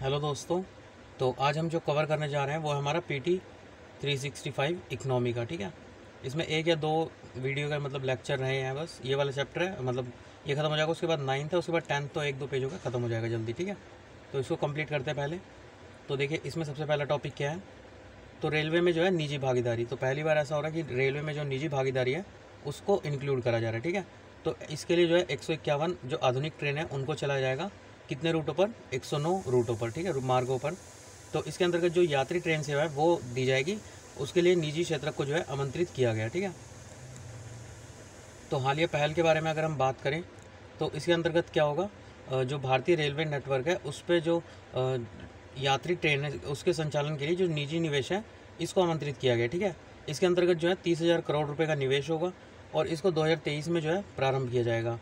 Hello दोस्तों। तो आज हम जो कवर करने जा रहे हैं वो है हमारा पीटी 365 इकनॉमी का। ठीक है, इसमें एक या दो वीडियो का मतलब लेक्चर रहे हैं, बस ये वाला चैप्टर है, मतलब ये ख़त्म हो जाएगा। उसके बाद 9th है, उसके बाद 10th तो एक दो पेजों का ख़त्म हो जाएगा जल्दी। ठीक है, तो इसको कंप्लीट करते हैं पहले। तो देखिए इसमें सबसे पहला टॉपिक क्या है, तो रेलवे में जो है निजी भागीदारी। तो पहली बार ऐसा हो रहा है कि रेलवे में जो निजी भागीदारी है उसको इंक्लूड करा जा रहा है। ठीक है, तो इसके लिए जो है 151 जो आधुनिक ट्रेन है उनको चलाया जाएगा। कितने रूटों पर? 109 रूटों पर। ठीक है, मार्गों पर। तो इसके अंतर्गत जो यात्री ट्रेन सेवा है वो दी जाएगी। उसके लिए निजी क्षेत्र को जो है आमंत्रित किया गया। ठीक है, तो हालिया पहल के बारे में अगर हम बात करें तो इसके अंतर्गत क्या होगा, जो भारतीय रेलवे नेटवर्क है उस पर जो यात्री ट्रेन है उसके संचालन के लिए जो निजी निवेश है इसको आमंत्रित किया गया। ठीक है, इसके अंतर्गत जो है 30,000 करोड़ रुपए का निवेश होगा और इसको 2023 में जो है प्रारंभ किया जाएगा।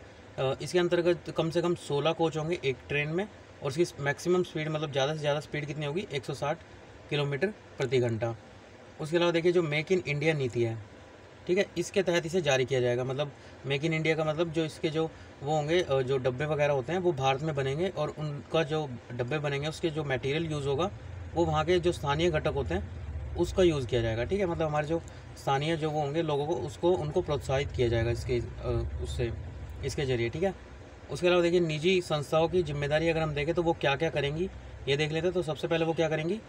इसके अंतर्गत कम से कम 16 कोच होंगे एक ट्रेन में और इसकी मैक्सिमम स्पीड मतलब ज़्यादा से ज़्यादा स्पीड कितनी होगी, 160 किलोमीटर प्रति घंटा। उसके अलावा देखिए जो मेक इन इंडिया नीति है, ठीक है, इसके तहत इसे जारी किया जाएगा। मतलब मेक इन इंडिया का मतलब जो इसके जो वो होंगे, जो डब्बे वगैरह होते हैं वो भारत में बनेंगे और उनका जो डब्बे बनेंगे उसके जो मटेरियल यूज़ होगा वो वहाँ के जो स्थानीय घटक होते हैं उसका यूज़ किया जाएगा। ठीक है, मतलब हमारे जो स्थानीय जो वो होंगे लोगों को उसको उनको प्रोत्साहित किया जाएगा इसके उससे इसके ज़रिए। ठीक है, उसके अलावा देखिए निजी संस्थाओं की जिम्मेदारी अगर हम देखें तो वो क्या क्या करेंगी ये देख लेते हैं। तो सबसे पहले वो क्या करेंगी,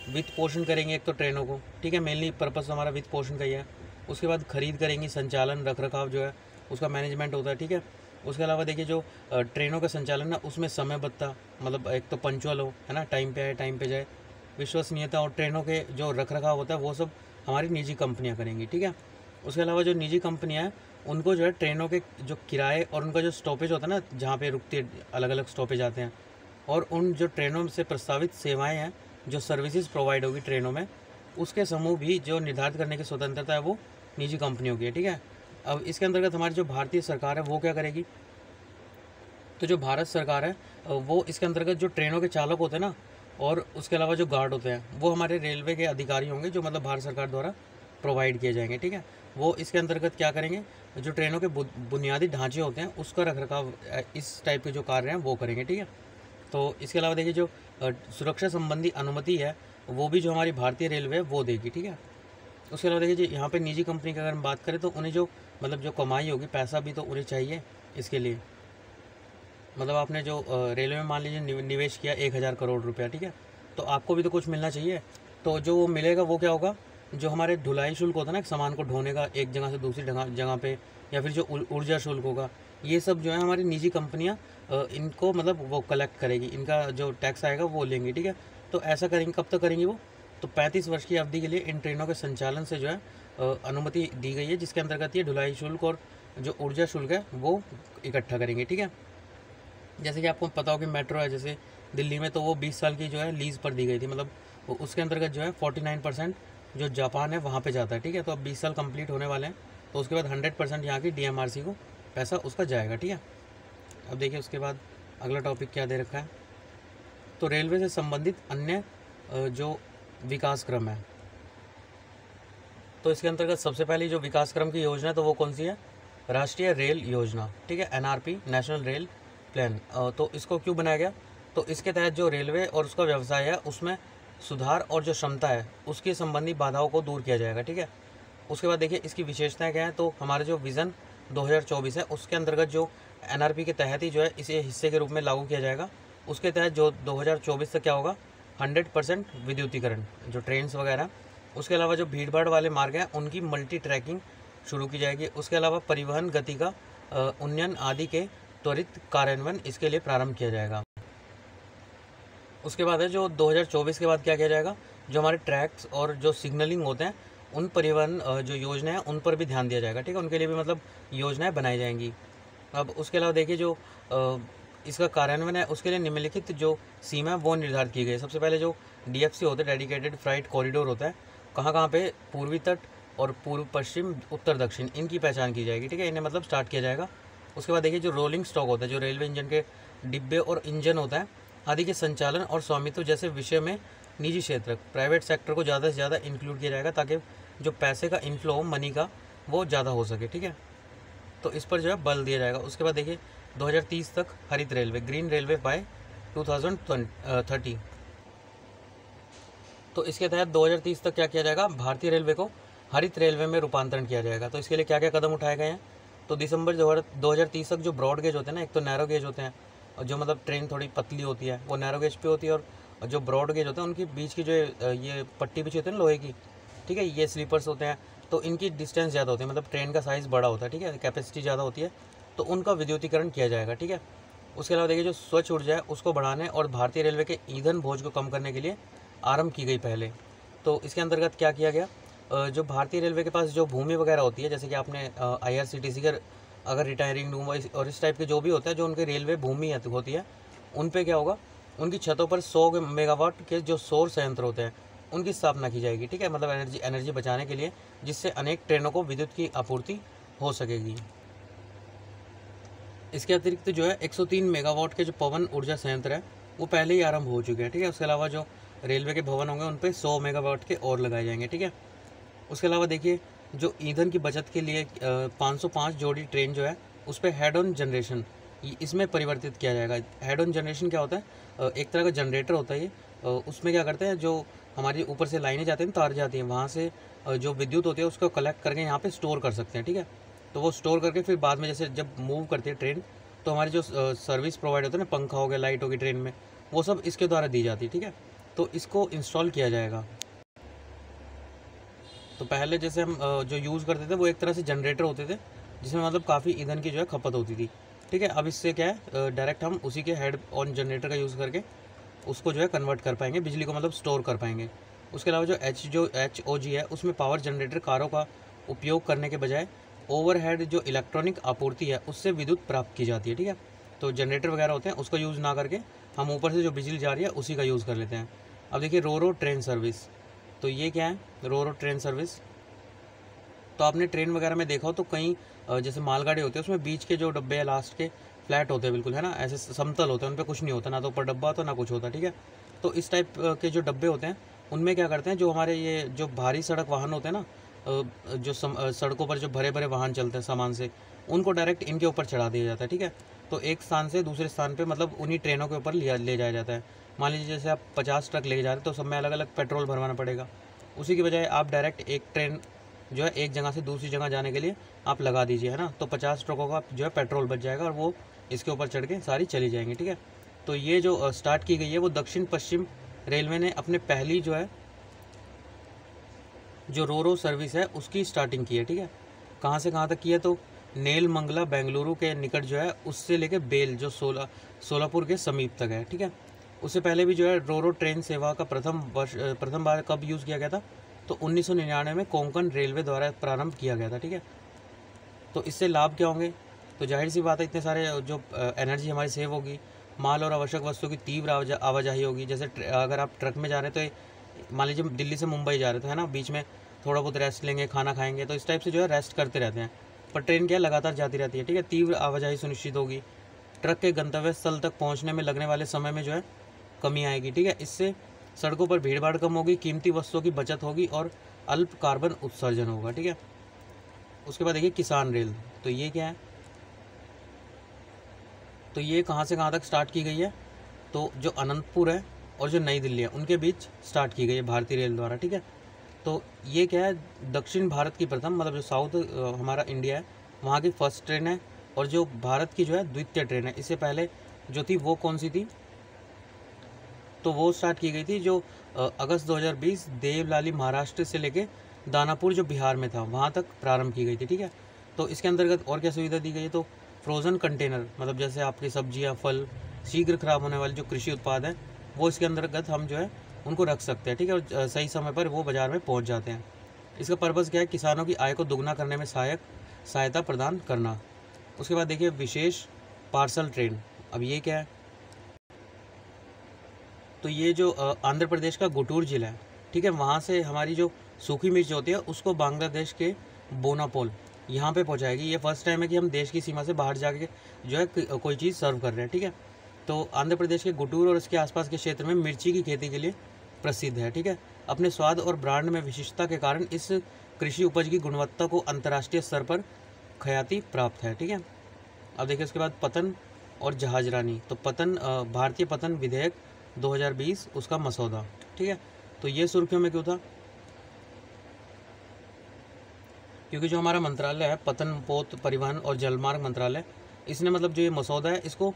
वित्त पोषण करेंगे एक तो ट्रेनों को। ठीक है, मेनली पर्पज़ हमारा वित्त पोषण का ही है। उसके बाद खरीद करेंगी, संचालन रख रखाव जो है उसका मैनेजमेंट होता है। ठीक है, उसके अलावा देखिए जो ट्रेनों का संचालन है उसमें समयबद्धता, मतलब एक तो पंचुअल हो, है ना, टाइम पे आए टाइम पे जाए, विश्वसनीयता और ट्रेनों के जो रख रखाव होता है वो सब हमारी निजी कंपनियां करेंगी। ठीक है, उसके अलावा जो निजी कंपनियां हैं उनको जो है ट्रेनों के जो किराए और उनका जो स्टॉपेज होता है ना, जहाँ पे रुकती है अलग अलग स्टॉपेज आते हैं, और उन जो ट्रेनों से प्रस्तावित सेवाएं हैं जो सर्विसेज प्रोवाइड होगी ट्रेनों में, उसके समूह भी जो निर्धारित करने की स्वतंत्रता है वो निजी कंपनियों की है। ठीक है, अब इसके अंतर्गत हमारी जो भारतीय सरकार है वो क्या करेगी, तो जो भारत सरकार है वो इसके अंतर्गत जो ट्रेनों के चालक होते हैं ना और उसके अलावा जो गार्ड होते हैं वो हमारे रेलवे के अधिकारी होंगे जो मतलब भारत सरकार द्वारा प्रोवाइड किए जाएंगे। ठीक है, वो इसके अंतर्गत क्या करेंगे, जो ट्रेनों के बुनियादी ढांचे होते हैं उसका रखरखाव इस टाइप के जो कार्य हैं वो करेंगे। ठीक है, तो इसके अलावा देखिए जो सुरक्षा संबंधी अनुमति है वो भी जो हमारी भारतीय रेलवे है वो देगी। ठीक है, उसके अलावा देखिए यहाँ पे निजी कंपनी की अगर हम बात करें तो उन्हें जो मतलब जो कमाई होगी, पैसा भी तो उन्हें चाहिए इसके लिए। मतलब आपने जो रेलवे में मान लीजिए निवेश किया 1,000 करोड़ रुपया, ठीक है, तो आपको भी तो कुछ मिलना चाहिए। तो जो वो मिलेगा वो क्या होगा, जो हमारे ढुलाई शुल्क होता है ना, एक सामान को ढोने का एक जगह से दूसरी जगह पे, या फिर जो ऊर्जा शुल्क होगा, ये सब जो है हमारी निजी कंपनियाँ इनको मतलब वो कलेक्ट करेगी, इनका जो टैक्स आएगा वो लेंगी। ठीक है, तो ऐसा करेंगे, कब तक करेंगी वो, तो 35 वर्ष की अवधि के लिए इन ट्रेनों के संचालन से जो है अनुमति दी गई है, जिसके अंतर्गत ये ढुलाई शुल्क और जो ऊर्जा शुल्क है वो इकट्ठा करेंगे। ठीक है, जैसे कि आपको पता हो कि मेट्रो है जैसे दिल्ली में, तो वो 20 साल की जो है लीज़ पर दी गई थी, मतलब उसके अंतर्गत जो है 49% जो जापान है वहाँ पे जाता है। ठीक है, तो अब 20 साल कंप्लीट होने वाले हैं, तो उसके बाद 100% यहाँ की डीएमआरसी को पैसा उसका जाएगा। ठीक है, अब देखिए उसके बाद अगला टॉपिक क्या दे रखा है, तो रेलवे से संबंधित अन्य जो विकास क्रम है, तो इसके अंतर्गत सबसे पहली जो विकास क्रम की योजना है तो वो कौन सी है, राष्ट्रीय रेल योजना। ठीक है, एनआरपी, नेशनल रेल प्लान। तो इसको क्यों बनाया गया, तो इसके तहत जो रेलवे और उसका व्यवसाय है उसमें सुधार और जो क्षमता है उसकी संबंधी बाधाओं को दूर किया जाएगा। ठीक है, उसके बाद देखिए इसकी विशेषताएं क्या है, तो हमारा जो विज़न 2024 है उसके अंतर्गत जो एनआरपी के तहत ही जो है इसे हिस्से के रूप में लागू किया जाएगा। उसके तहत जो 2024 तक क्या होगा, 100% विद्युतीकरण जो ट्रेन्स वगैरह। उसके अलावा जो भीड़ भाड़ वाले मार्ग हैं उनकी मल्टी ट्रैकिंग शुरू की जाएगी। उसके अलावा परिवहन गति का उन्नयन आदि के त्वरित कार्यान्वयन इसके लिए प्रारंभ किया जाएगा। उसके बाद है जो 2024 के बाद क्या किया जाएगा, जो हमारे ट्रैक्स और जो सिग्नलिंग होते हैं उन परिवहन जो योजनाएं हैं उन पर भी ध्यान दिया जाएगा। ठीक है, उनके लिए भी मतलब योजनाएं बनाई जाएंगी। अब उसके अलावा देखिए जो इसका कार्यान्वयन है उसके लिए निम्नलिखित जो सीमा है वो निर्धारित की गई है। सबसे पहले जो डीएफसी होता है, डेडिकेटेड फ्राइट कॉरिडोर होता है, कहाँ कहाँ पे पूर्वी तट और पूर्व पश्चिम उत्तर दक्षिण इनकी पहचान की जाएगी। ठीक है, इन्हें मतलब स्टार्ट किया जाएगा। उसके बाद देखिए जो रोलिंग स्टॉक होता है, जो रेलवे इंजन के डिब्बे और इंजन होता है आदि के संचालन और स्वामित्व जैसे विषय में निजी क्षेत्र, प्राइवेट सेक्टर को ज़्यादा से ज़्यादा इंक्लूड किया जाएगा ताकि जो पैसे का इनफ्लो मनी का वो ज़्यादा हो सके। ठीक है, तो इस पर जो है बल दिया जाएगा। उसके बाद देखिए 2030 तक हरित रेलवे, ग्रीन रेलवे बाय 2030, तो इसके तहत 2030 तक क्या किया जाएगा, भारतीय रेलवे को हरित रेलवे में रूपांतरण किया जाएगा। तो इसके लिए क्या क्या कदम उठाए गए हैं, तो दिसंबर 2030 तक जो ब्रॉड गेज होते हैं ना, एक तो नैरो गेज होते हैं, और जो मतलब ट्रेन थोड़ी पतली होती है वो नैरो गेज पे होती है, और जो ब्रॉड गेज होते हैं उनकी बीच की जो ये पट्टी बिछी होती है ना लोहे की, ठीक है, ये स्लीपर्स होते हैं, तो इनकी डिस्टेंस ज़्यादा होती है, मतलब ट्रेन का साइज़ बड़ा होता है, ठीक है, कैपेसिटी ज़्यादा होती है, तो उनका विद्युतीकरण किया जाएगा, ठीक है। उसके अलावा देखिए जो स्वच्छ ऊर्जा है उसको बढ़ाने और भारतीय रेलवे के ईंधन बोझ को कम करने के लिए आरंभ की गई पहले। तो इसके अंतर्गत क्या किया गया, जो भारतीय रेलवे के पास जो भूमि वगैरह होती है, जैसे कि आपने IRCTC के अगर रिटायरिंग रूम और इस टाइप के जो भी होता है, जो उनके रेलवे भूमि होती है, उन पे क्या होगा, उनकी छतों पर 100 मेगावाट के जो सौर संयंत्र होते हैं उनकी स्थापना की जाएगी, ठीक है, मतलब एनर्जी बचाने के लिए, जिससे अनेक ट्रेनों को विद्युत की आपूर्ति हो सकेगी। इसके अतिरिक्त जो है 103 मेगावाट के जो पवन ऊर्जा संयंत्र है वो पहले ही आरंभ हो चुके हैं, ठीक है। उसके अलावा जो रेलवे के भवन होंगे उन पर 100 मेगावाट के और लगाए जाएंगे, ठीक है। उसके अलावा देखिए जो ईंधन की बचत के लिए 505 जोड़ी ट्रेन जो है उस पर हेड ऑन जनरेशन इसमें परिवर्तित किया जाएगा। हेड ऑन जनरेशन क्या होता है, एक तरह का जनरेटर होता है ये, उसमें क्या करते हैं, जो हमारी ऊपर से लाइनें जाती हैं, तार जाती हैं, वहाँ से जो विद्युत होती है उसको कलेक्ट करके यहाँ पे स्टोर कर सकते हैं, ठीक है। तो वो स्टोर करके फिर बाद में जैसे जब मूव करती है ट्रेन, तो हमारी जो सर्विस प्रोवाइड होता है ना, पंखा हो गया, लाइट होगी ट्रेन में, वो सब इसके द्वारा दी जाती है, ठीक है। तो इसको इंस्टॉल किया जाएगा। तो पहले जैसे हम जो यूज़ करते थे वो एक तरह से जनरेटर होते थे, जिसमें मतलब काफ़ी ईंधन की जो है खपत होती थी, ठीक है। अब इससे क्या है, डायरेक्ट हम उसी के हेड ऑन जनरेटर का यूज़ करके उसको जो है कन्वर्ट कर पाएंगे, बिजली को मतलब स्टोर कर पाएंगे। उसके अलावा जो HOG है उसमें पावर जनरेटर कारों का उपयोग करने के बजाय ओवरहेड जो इलेक्ट्रॉनिक आपूर्ति है उससे विद्युत प्राप्त की जाती है, ठीक है। तो जनरेटर वगैरह होते हैं उसका यूज़ ना करके हम ऊपर से जो बिजली जा रही है उसी का यूज़ कर लेते हैं। अब देखिए रो ट्रेन सर्विस, तो ये क्या है, रो ट्रेन सर्विस। तो आपने ट्रेन वगैरह में देखा हो तो कहीं जैसे मालगाड़ी होती है उसमें बीच के जो डब्बे है लास्ट के फ्लैट होते हैं बिल्कुल, है ना, ऐसे समतल होते हैं, उन पर कुछ नहीं होता, ना तो ऊपर डब्बा होता ना कुछ होता, ठीक है। तो इस टाइप के जो डब्बे होते हैं उनमें क्या करते हैं, जो हमारे ये जो भारी सड़क वाहन होते हैं ना, जो सड़कों पर जो भरे भरे वाहन चलते हैं सामान से, उनको डायरेक्ट इनके ऊपर चढ़ा दिया जाता है, ठीक है। तो एक स्थान से दूसरे स्थान पे मतलब उन्हीं ट्रेनों के ऊपर ले जाया जाता है। मान लीजिए जैसे आप 50 ट्रक ले जा रहे हैं तो सब में अलग अलग पेट्रोल भरवाना पड़ेगा, उसी की बजाय आप डायरेक्ट एक ट्रेन जो है एक जगह से दूसरी जगह जाने के लिए आप लगा दीजिए, है ना, तो 50 ट्रकों का जो है पेट्रोल बच जाएगा और वो इसके ऊपर चढ़ के सारी चली जाएंगी, ठीक है। तो ये जो स्टार्ट की गई है वो दक्षिण पश्चिम रेलवे ने अपने पहली जो है जो रो सर्विस है उसकी स्टार्टिंग की है, ठीक है। कहाँ से कहाँ तक की है, तो नेलमंगला बेंगलुरु के निकट जो है उससे लेके बेल जो सोलापुर के समीप तक है, ठीक है। उससे पहले भी जो है रो ट्रेन सेवा का प्रथम बार कब यूज़ किया गया था, तो 1999 में कोंकण रेलवे द्वारा प्रारंभ किया गया था, ठीक है। तो इससे लाभ क्या होंगे, तो जाहिर सी बात है इतने सारे जो एनर्जी हमारी सेव होगी, माल और आवश्यक वस्तुओं की तीव्र आवाजाही होगी। जैसे अगर आप ट्रक में जा रहे हैं तो मान लीजिए दिल्ली से मुंबई जा रहे थे, है ना, बीच में थोड़ा बहुत रेस्ट लेंगे, खाना खाएंगे, तो इस टाइप से जो है रेस्ट करते रहते हैं, पर ट्रेन क्या लगातार जाती रहती है, ठीक है। तीव्र आवाजाही सुनिश्चित होगी, ट्रक के गंतव्य स्थल तक पहुँचने में लगने वाले समय में जो है कमी आएगी, ठीक है। इससे सड़कों पर भीड़ भाड़ कम होगी, कीमती वस्तुओं की बचत होगी और अल्प कार्बन उत्सर्जन होगा, ठीक है। उसके बाद देखिए किसान रेल, तो ये क्या है, तो ये कहाँ से कहाँ तक स्टार्ट की गई है, तो जो अनंतपुर है और जो नई दिल्ली है उनके बीच स्टार्ट की गई है भारतीय रेल द्वारा, ठीक है। तो ये क्या है, दक्षिण भारत की प्रथम, मतलब जो साउथ हमारा इंडिया है वहाँ की फर्स्ट ट्रेन है, और जो भारत की जो है द्वितीय ट्रेन है। इससे पहले जो थी वो कौन सी थी, तो वो स्टार्ट की गई थी जो अगस्त 2020 देवलाली महाराष्ट्र से लेके दानापुर जो बिहार में था वहाँ तक प्रारंभ की गई थी, ठीक है। तो इसके अंतर्गत और क्या सुविधा दी गई है, तो फ्रोज़न कंटेनर, मतलब जैसे आपकी सब्जियाँ, फल, शीघ्र खराब होने वाले जो कृषि उत्पाद हैं वो इसके अंतर्गत हम जो है उनको रख सकते हैं, ठीक है, और सही समय पर वो बाज़ार में पहुँच जाते हैं। इसका पर्पज़ क्या है, किसानों की आय को दोगुना करने में सहायता प्रदान करना। उसके बाद देखिए विशेष पार्सल ट्रेन, अब ये क्या है, तो ये जो आंध्र प्रदेश का गुंटूर जिला है, ठीक है, वहाँ से हमारी जो सूखी मिर्च होती है उसको बांग्लादेश के बोनापोल यहाँ पे पहुँचाएगी। ये फर्स्ट टाइम है कि हम देश की सीमा से बाहर जाके जो है कोई चीज़ सर्व कर रहे हैं, ठीक है। तो आंध्र प्रदेश के गुंटूर और इसके आसपास के क्षेत्र में मिर्ची की खेती के लिए प्रसिद्ध है, ठीक है। अपने स्वाद और ब्रांड में विशिष्टता के कारण इस कृषि उपज की गुणवत्ता को अंतर्राष्ट्रीय स्तर पर ख्याति प्राप्त है, ठीक है। अब देखिए उसके बाद पतन और जहाजरानी, तो पतन भारतीय पतन विधेयक 2020 उसका मसौदा, ठीक है। तो ये सुर्खियों में क्यों था? क्योंकि जो हमारा मंत्रालय है पतन, पोत, परिवहन और जलमार्ग मंत्रालय, इसने मतलब जो ये मसौदा है इसको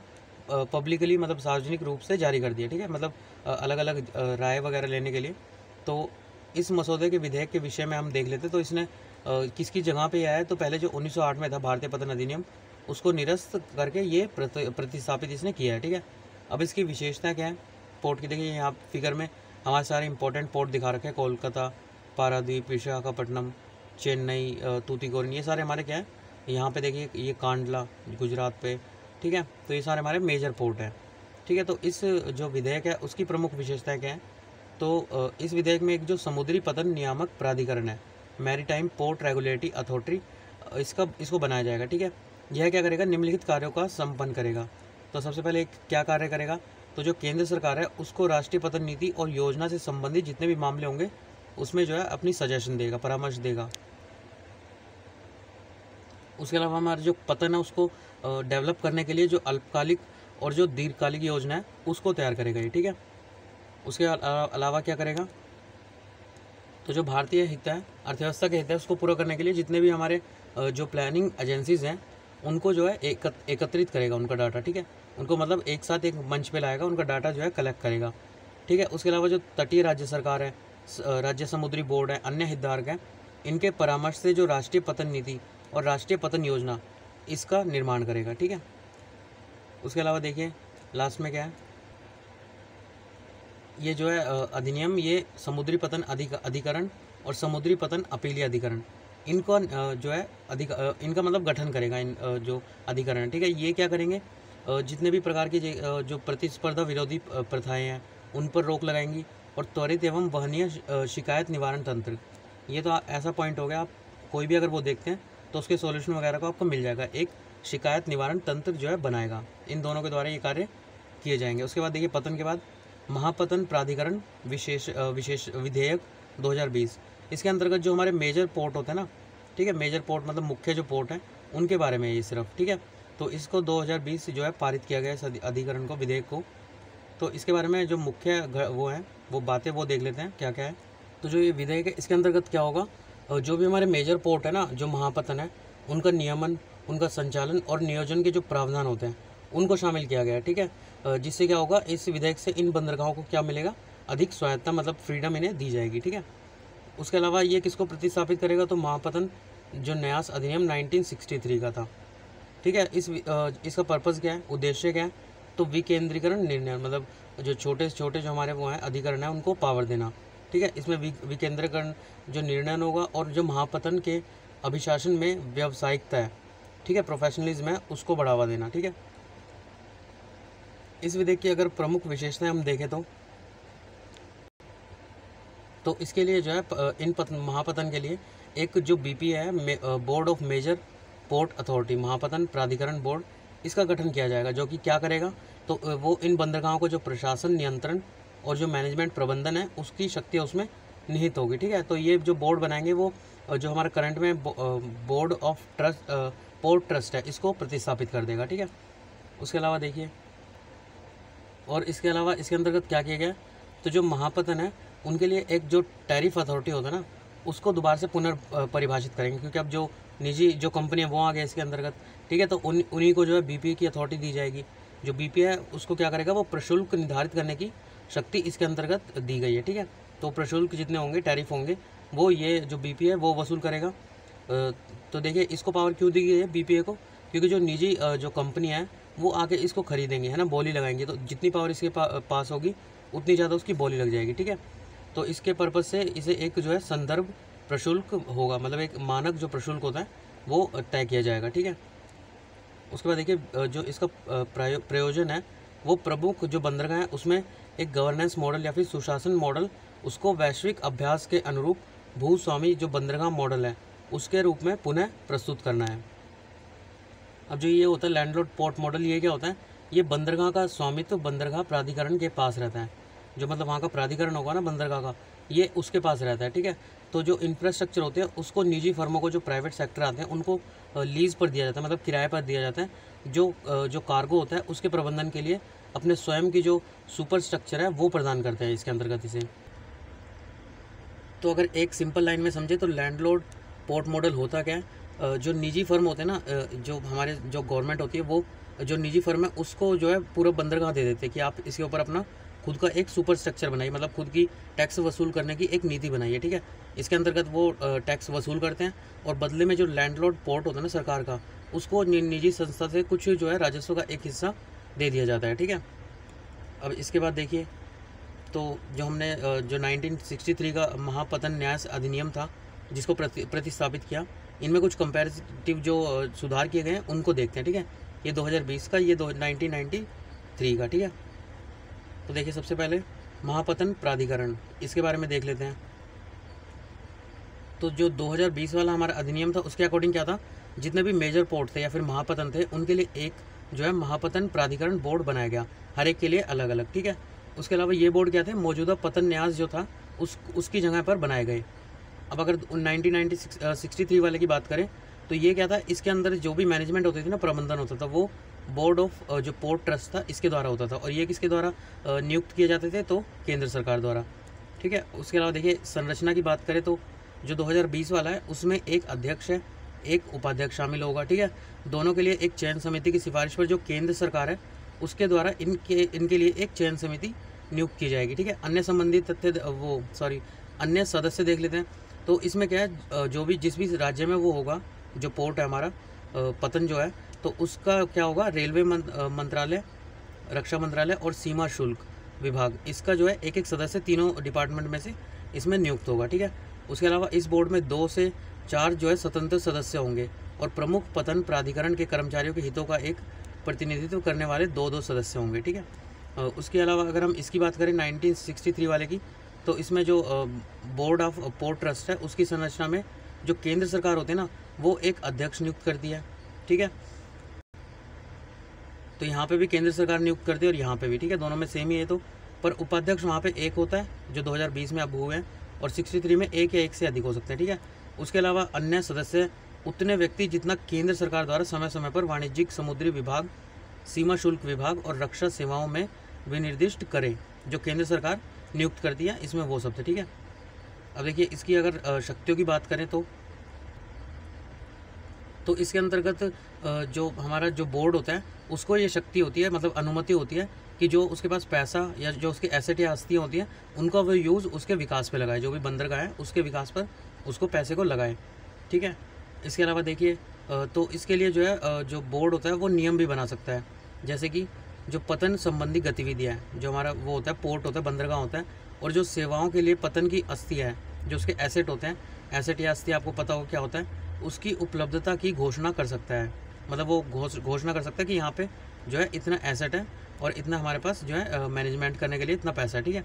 पब्लिकली मतलब सार्वजनिक रूप से जारी कर दिया, ठीक है, मतलब अलग अलग राय वगैरह लेने के लिए। तो इस मसौदे के विधेयक के विषय में हम देख लेते। तो इसने किसकी जगह पे आया है? तो पहले जो 1908 में था भारतीय पतन अधिनियम, उसको निरस्त करके ये प्रतिस्थापित इसने किया है, ठीक है। अब इसकी विशेषता क्या है पोर्ट की? देखिए यहाँ फिगर में हमारे सारे इंपॉर्टेंट पोर्ट दिखा रखे हैं, कोलकाता, पारादीप, विशाखापट्टनम, चेन्नई, तूतीकोरिन, ये सारे हमारे क्या है यहाँ पे देखिए, ये कांडला गुजरात पे, ठीक है। तो ये सारे हमारे मेजर पोर्ट हैं, ठीक है। तो इस जो विधेयक है उसकी प्रमुख विशेषताएं क्या है? तो इस विधेयक में एक जो समुद्री पतन नियामक प्राधिकरण है, मैरीटाइम पोर्ट रेगुलेटरी अथॉरिटी, इसको बनाया जाएगा, ठीक है। यह क्या करेगा? निम्नलिखित कार्यों का संपन्न करेगा। तो सबसे पहले क्या कार्य करेगा? तो जो केंद्र सरकार है उसको राष्ट्रीय पतन नीति और योजना से संबंधित जितने भी मामले होंगे उसमें जो है अपनी सजेशन देगा, परामर्श देगा। उसके अलावा हमारा जो पतन है उसको डेवलप करने के लिए जो अल्पकालिक और जो दीर्घकालिक योजना है उसको तैयार करेगा ये, ठीक है। उसके अलावा क्या करेगा? तो जो भारतीय हित है, अर्थव्यवस्था के हित है, उसको पूरा करने के लिए जितने भी हमारे जो प्लानिंग एजेंसीज हैं उनको जो है एकत्रित करेगा, उनका डाटा, ठीक है। उनको मतलब एक साथ एक मंच पे लाएगा, उनका डाटा जो है कलेक्ट करेगा, ठीक है। उसके अलावा जो तटीय राज्य सरकार है, राज्य समुद्री बोर्ड है, अन्य हितधारक हैं, इनके परामर्श से जो राष्ट्रीय पतन नीति और राष्ट्रीय पतन योजना इसका निर्माण करेगा, ठीक है। उसके अलावा देखिए लास्ट में क्या है, ये जो है अधिनियम, ये समुद्री पतन अधिकरण और समुद्री पतन अपीलीय अधिकरण, इनको जो है इनका मतलब गठन करेगा, इन जो अधिकरण है, ठीक है। ये क्या करेंगे? जितने भी प्रकार की जो प्रतिस्पर्धा विरोधी प्रथाएं हैं उन पर रोक लगाएंगी, और त्वरित एवं वहनीय शिकायत निवारण तंत्र, ये तो ऐसा पॉइंट हो गया, आप कोई भी अगर वो देखते हैं तो उसके सॉल्यूशन वगैरह को आपको मिल जाएगा। एक शिकायत निवारण तंत्र जो है बनाएगा, इन दोनों के द्वारा ये कार्य किए जाएंगे। उसके बाद देखिए पतन के बाद महापतन प्राधिकरण विशेष विधेयक 2020, इसके अंतर्गत जो हमारे मेजर पोर्ट होते हैं ना, ठीक है, मेजर पोर्ट मतलब मुख्य जो पोर्ट हैं उनके बारे में ये सिर्फ, ठीक है। तो इसको 2020 जो है पारित किया गया है अधिकरण को, विधेयक को। तो इसके बारे में जो मुख्य वो हैं वो बातें वो देख लेते हैं क्या क्या है। तो जो ये विधेयक है इसके अंतर्गत क्या होगा? जो भी हमारे मेजर पोर्ट है ना, जो महापतन है, उनका नियमन, उनका संचालन और नियोजन के जो प्रावधान होते हैं उनको शामिल किया गया है, ठीक है। जिससे क्या होगा, इस विधेयक से इन बंदरगाहों को क्या मिलेगा? अधिक स्वायत्ता, मतलब फ्रीडम इन्हें दी जाएगी, ठीक है। उसके अलावा ये किसको प्रतिस्थापित करेगा? तो महापतन जो न्यास अधिनियम 1963 का था, ठीक है। इसका पर्पज़ क्या है, उद्देश्य क्या है? तो विकेंद्रीकरण निर्णय, मतलब जो छोटे छोटे जो हमारे वो हैं अधिकरण है उनको पावर देना, ठीक है। इसमें विकेंद्रीकरण जो निर्णय होगा, और जो महापतन के अभिशासन में व्यावसायिकता है, ठीक है, प्रोफेशनलिज्म है, उसको बढ़ावा देना, ठीक है। इस विधेयक की अगर प्रमुख विशेषताएं हम देखें तो इसके लिए जो है इन महापतन के लिए एक जो बीपी है, board of major port authority, महापतन प्राधिकरण बोर्ड, इसका गठन किया जाएगा, जो कि क्या करेगा? तो वो इन बंदरगाहों को जो प्रशासन, नियंत्रण और जो मैनेजमेंट प्रबंधन है उसकी शक्ति उसमें निहित होगी, ठीक है। तो ये जो बोर्ड बनाएंगे वो जो हमारा करंट में board of trust, port trust है, इसको प्रतिस्थापित कर देगा, ठीक है। उसके अलावा देखिए, और इसके अलावा इसके अंतर्गत क्या किया गया? तो जो महापतन है उनके लिए एक जो टैरिफ अथॉरिटी होता है ना, उसको दोबारा से पुनर्परिभाषित करेंगे, क्योंकि अब जो निजी जो कंपनी है वो आ गया इसके अंतर्गत, ठीक है। तो उन्हीं को जो है बीपीए की अथॉरिटी दी जाएगी। जो बीपीए है उसको क्या करेगा? वो प्रशुल्क निर्धारित करने की शक्ति इसके अंतर्गत दी गई है, ठीक है। तो प्रशुल्क जितने होंगे, टैरिफ होंगे, वो ये जो बीपीए है वो वसूल करेगा। तो देखिए इसको पावर क्यों दी गई है बीपीए को? क्योंकि जो निजी जो कंपनी है वो आके इसको खरीदेंगे, है ना, बोली लगाएंगे, तो जितनी पावर इसके पास होगी उतनी ज़्यादा उसकी बोली लग जाएगी, ठीक है। तो इसके पर्पज़ से इसे एक जो है संदर्भ प्रशुल्क होगा, मतलब एक मानक जो प्रशुल्क होता है वो तय किया जाएगा, ठीक है। उसके बाद देखिए जो इसका प्रयोजन है वो प्रमुख जो बंदरगाह है उसमें एक गवर्नेंस मॉडल या फिर सुशासन मॉडल, उसको वैश्विक अभ्यास के अनुरूप भूस्वामी जो बंदरगाह मॉडल है उसके रूप में पुनः प्रस्तुत करना है। अब जो ये होता है लैंडलॉर्ड पोर्ट मॉडल, ये क्या होता है? ये बंदरगाह का स्वामित्व बंदरगाह प्राधिकरण के पास रहता है, जो मतलब वहाँ का प्राधिकरण होगा ना बंदरगाह का, ये उसके पास रहता है, ठीक है। तो जो इंफ्रास्ट्रक्चर होते हैं उसको निजी फर्मों को, जो प्राइवेट सेक्टर आते हैं उनको लीज पर दिया जाता है, मतलब किराए पर दिया जाता है। जो कार्गो होता है उसके प्रबंधन के लिए अपने स्वयं की जो सुपर स्ट्रक्चर है वो प्रदान करते हैं इसके अंतर्गत इसे। तो अगर एक सिंपल लाइन में समझे तो लैंडलॉर्ड पोर्ट मॉडल होता क्या है, जो निजी फर्म होते हैं ना, जो हमारे जो गवर्नमेंट होती है वो जो निजी फर्म है उसको जो है पूरा बंदरगाह दे देते हैं कि आप इसके ऊपर अपना खुद का एक सुपर स्ट्रक्चर बनाइए, मतलब खुद की टैक्स वसूल करने की एक नीति बनाइए, ठीक है। इसके अंतर्गत वो टैक्स वसूल करते हैं और बदले में जो लैंडलॉर्ड पोर्ट होता है ना सरकार का, उसको निजी संस्था से कुछ जो है राजस्व का एक हिस्सा दे दिया जाता है, ठीक है। अब इसके बाद देखिए, तो जो हमने जो 1963 का महापतन न्यास अधिनियम था जिसको प्रतिस्थापित किया, इनमें कुछ कंपैरेटिव जो सुधार किए गए हैं उनको देखते हैं, ठीक है। ये 2020 का, ये 1993 का, ठीक है। तो देखिए सबसे पहले महापतन प्राधिकरण, इसके बारे में देख लेते हैं। तो जो 2020 वाला हमारा अधिनियम था उसके अकॉर्डिंग क्या था, जितने भी मेजर पोर्ट थे या फिर महापतन थे उनके लिए एक जो है महापतन प्राधिकरण बोर्ड बनाया गया, हर एक के लिए अलग अलग, ठीक है। उसके अलावा ये बोर्ड क्या थे, मौजूदा पतन न्यास जो था उसकी जगह पर बनाए गए। अब अगर 1963 वाले की बात करें तो ये क्या था, इसके अंदर जो भी मैनेजमेंट होती थी ना, प्रबंधन होता था, वो बोर्ड ऑफ जो पोर्ट ट्रस्ट था इसके द्वारा होता था। और ये किसके द्वारा नियुक्त किए जाते थे, तो केंद्र सरकार द्वारा, ठीक है। उसके अलावा देखिए संरचना की बात करें तो जो 2020 वाला है उसमें एक अध्यक्ष है, एक उपाध्यक्ष शामिल होगा, ठीक है। दोनों के लिए एक चयन समिति की सिफारिश पर जो केंद्र सरकार है उसके द्वारा इनके लिए एक चयन समिति नियुक्त की जाएगी, ठीक है। अन्य संबंधित तथ्य अन्य सदस्य देख लेते हैं। तो इसमें क्या है, जो भी जिस भी राज्य में वो होगा, जो पोर्ट है हमारा पतन जो है, तो उसका क्या होगा, रेलवे मंत्रालय, रक्षा मंत्रालय और सीमा शुल्क विभाग, इसका जो है एक एक सदस्य तीनों डिपार्टमेंट में से इसमें नियुक्त होगा, ठीक है। उसके अलावा इस बोर्ड में 2 से 4 जो है स्वतंत्र सदस्य होंगे और प्रमुख पतन प्राधिकरण के कर्मचारियों के हितों का एक प्रतिनिधित्व करने वाले 2-2 सदस्य होंगे, ठीक है। उसके अलावा अगर हम इसकी बात करें 1963 वाले की, तो इसमें जो बोर्ड ऑफ पोर्ट ट्रस्ट है उसकी संरचना में जो केंद्र सरकार होते हैं ना, वो एक अध्यक्ष नियुक्त करती है, ठीक है। तो यहाँ पे भी केंद्र सरकार नियुक्त करती है और यहाँ पे भी, ठीक है, दोनों में सेम ही है। तो पर उपाध्यक्ष वहाँ पे एक होता है जो 2020 में अब हुए हैं, और 63 में एक या एक से अधिक हो सकते हैं, ठीक है। उसके अलावा अन्य सदस्य उतने व्यक्ति जितना केंद्र सरकार द्वारा समय समय पर वाणिज्यिक, समुद्री विभाग, सीमा शुल्क विभाग और रक्षा सेवाओं में विनिर्दिष्ट करे, जो केंद्र सरकार नियुक्त करती है, इसमें वो सब थे, ठीक है। अब देखिए इसकी अगर शक्तियों की बात करें तो इसके अंतर्गत जो हमारा जो बोर्ड होता है उसको ये शक्ति होती है, मतलब अनुमति होती है कि जो उसके पास पैसा या जो उसके एसेट या आस्तियाँ होती हैं उनका वो यूज़ उसके विकास पे लगाए, जो भी बंदरगाह है उसके विकास पर उसको पैसे को लगाए, ठीक है। इसके अलावा देखिए तो इसके लिए जो है जो बोर्ड होता है वो नियम भी बना सकता है, जैसे कि जो पतन संबंधी गतिविधियाँ हैं, जो हमारा वो होता है पोर्ट होता है, बंदरगाह होता है, और जो सेवाओं के लिए पतन की अस्थियाँ हैं, जो उसके एसेट होते हैं, एसेट या अस्थि आपको पता हो क्या होता है, उसकी उपलब्धता की घोषणा कर सकता है। मतलब वो घोषणा कर सकता है कि यहाँ पे जो है इतना एसेट है और इतना हमारे पास जो है मैनेजमेंट करने के लिए इतना पैसा है, ठीक है।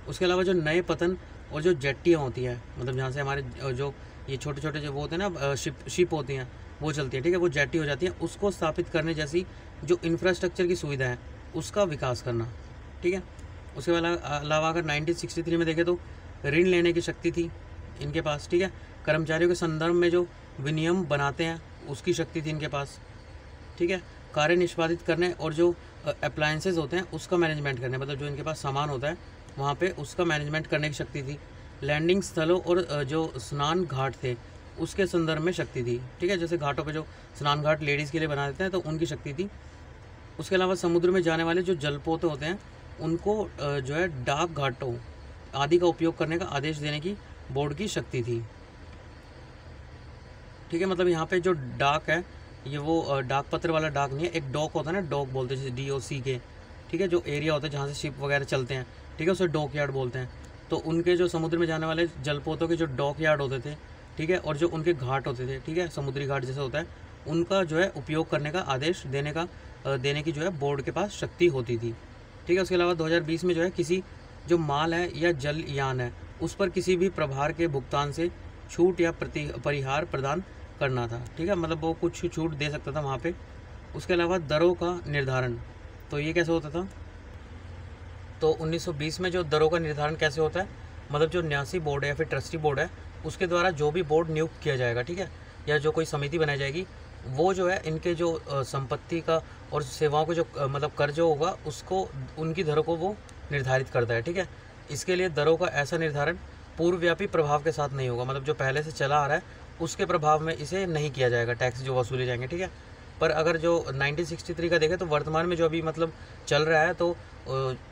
उसके अलावा जो नए पतन और जो जेट्टियाँ होती हैं, मतलब जहाँ से हमारे जो ये छोटे छोटे जो वो होते हैं ना शिप होती हैं वो चलती है, ठीक है, वो जेट्टी हो जाती है, उसको स्थापित करने जैसी जो इंफ्रास्ट्रक्चर की सुविधा है उसका विकास करना, ठीक है। उसके अलावा अगर 1963 में देखें तो ऋण लेने की शक्ति थी इनके पास, ठीक है। कर्मचारियों के संदर्भ में जो विनियम बनाते हैं उसकी शक्ति थी इनके पास, ठीक है। कार्य निष्पादित करने और जो अप्लायंसेज होते हैं उसका मैनेजमेंट करने, मतलब जो इनके पास सामान होता है वहाँ पे उसका मैनेजमेंट करने की शक्ति थी। लैंडिंग स्थलों और जो स्नान घाट थे उसके संदर्भ में शक्ति थी, ठीक है। जैसे घाटों पे जो स्नान घाट लेडीज़ के लिए बना देते हैं तो उनकी शक्ति थी। उसके अलावा समुद्र में जाने वाले जो जलपोत होते हैं उनको जो है डाक घाटों आदि का उपयोग करने का आदेश देने की बोर्ड की शक्ति थी, ठीक है। मतलब यहाँ पे जो डाक है ये वो डाक पत्र वाला डाक नहीं है, एक डॉक होता है ना, डॉक बोलते हैं जैसे DOC के, ठीक है, जो एरिया होता है जहाँ से शिप वगैरह चलते हैं, ठीक है, उसे डॉक यार्ड बोलते हैं। तो उनके जो समुद्र में जाने वाले जलपोतों के जो डॉक यार्ड होते थे, ठीक है, और जो उनके घाट होते थे, ठीक है, समुद्री घाट जैसे होता है, उनका जो है उपयोग करने का आदेश देने की जो है बोर्ड के पास शक्ति होती थी, ठीक है। उसके अलावा 2020 में जो है किसी जो माल है या जलयान है उस पर किसी भी प्रभार के भुगतान से छूट या परिहार प्रदान करना था, ठीक है, मतलब वो कुछ छूट दे सकता था वहाँ पे। उसके अलावा दरों का निर्धारण, तो ये कैसे होता था, तो 1920 में जो दरों का निर्धारण कैसे होता है, मतलब जो न्यासी बोर्ड है या फिर ट्रस्टी बोर्ड है उसके द्वारा जो भी बोर्ड नियुक्त किया जाएगा, ठीक है, या जो कोई समिति बनाई जाएगी, वो जो है इनके जो संपत्ति का और सेवाओं का जो मतलब कर जो होगा उसको उनकी दरों को वो निर्धारित करता है, ठीक है। इसके लिए दरों का ऐसा निर्धारण पूर्वव्यापी प्रभाव के साथ नहीं होगा, मतलब जो पहले से चला आ रहा है उसके प्रभाव में इसे नहीं किया जाएगा, टैक्स जो वसूले जाएंगे, ठीक है। पर अगर जो 1963 का देखें तो वर्तमान में जो अभी मतलब चल रहा है, तो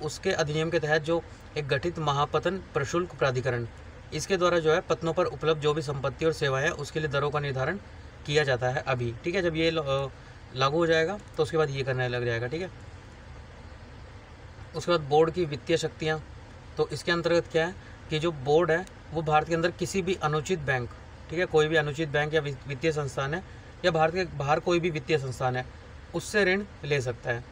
उसके अधिनियम के तहत जो एक गठित महापतन प्रशुल्क प्राधिकरण, इसके द्वारा जो है पतनों पर उपलब्ध जो भी संपत्ति और सेवाएं हैं उसके लिए दरों का निर्धारण किया जाता है अभी, ठीक है। जब ये लागू हो जाएगा तो उसके बाद ये करने लग जाएगा, ठीक है। उसके बाद बोर्ड की वित्तीय शक्तियाँ, तो इसके अंतर्गत क्या है कि जो बोर्ड है वो भारत के अंदर किसी भी अनुचित बैंक, ठीक है, कोई भी अनुचित बैंक या वित्तीय संस्थान है या भारत के बाहर कोई भी वित्तीय संस्थान है उससे ऋण ले सकता है,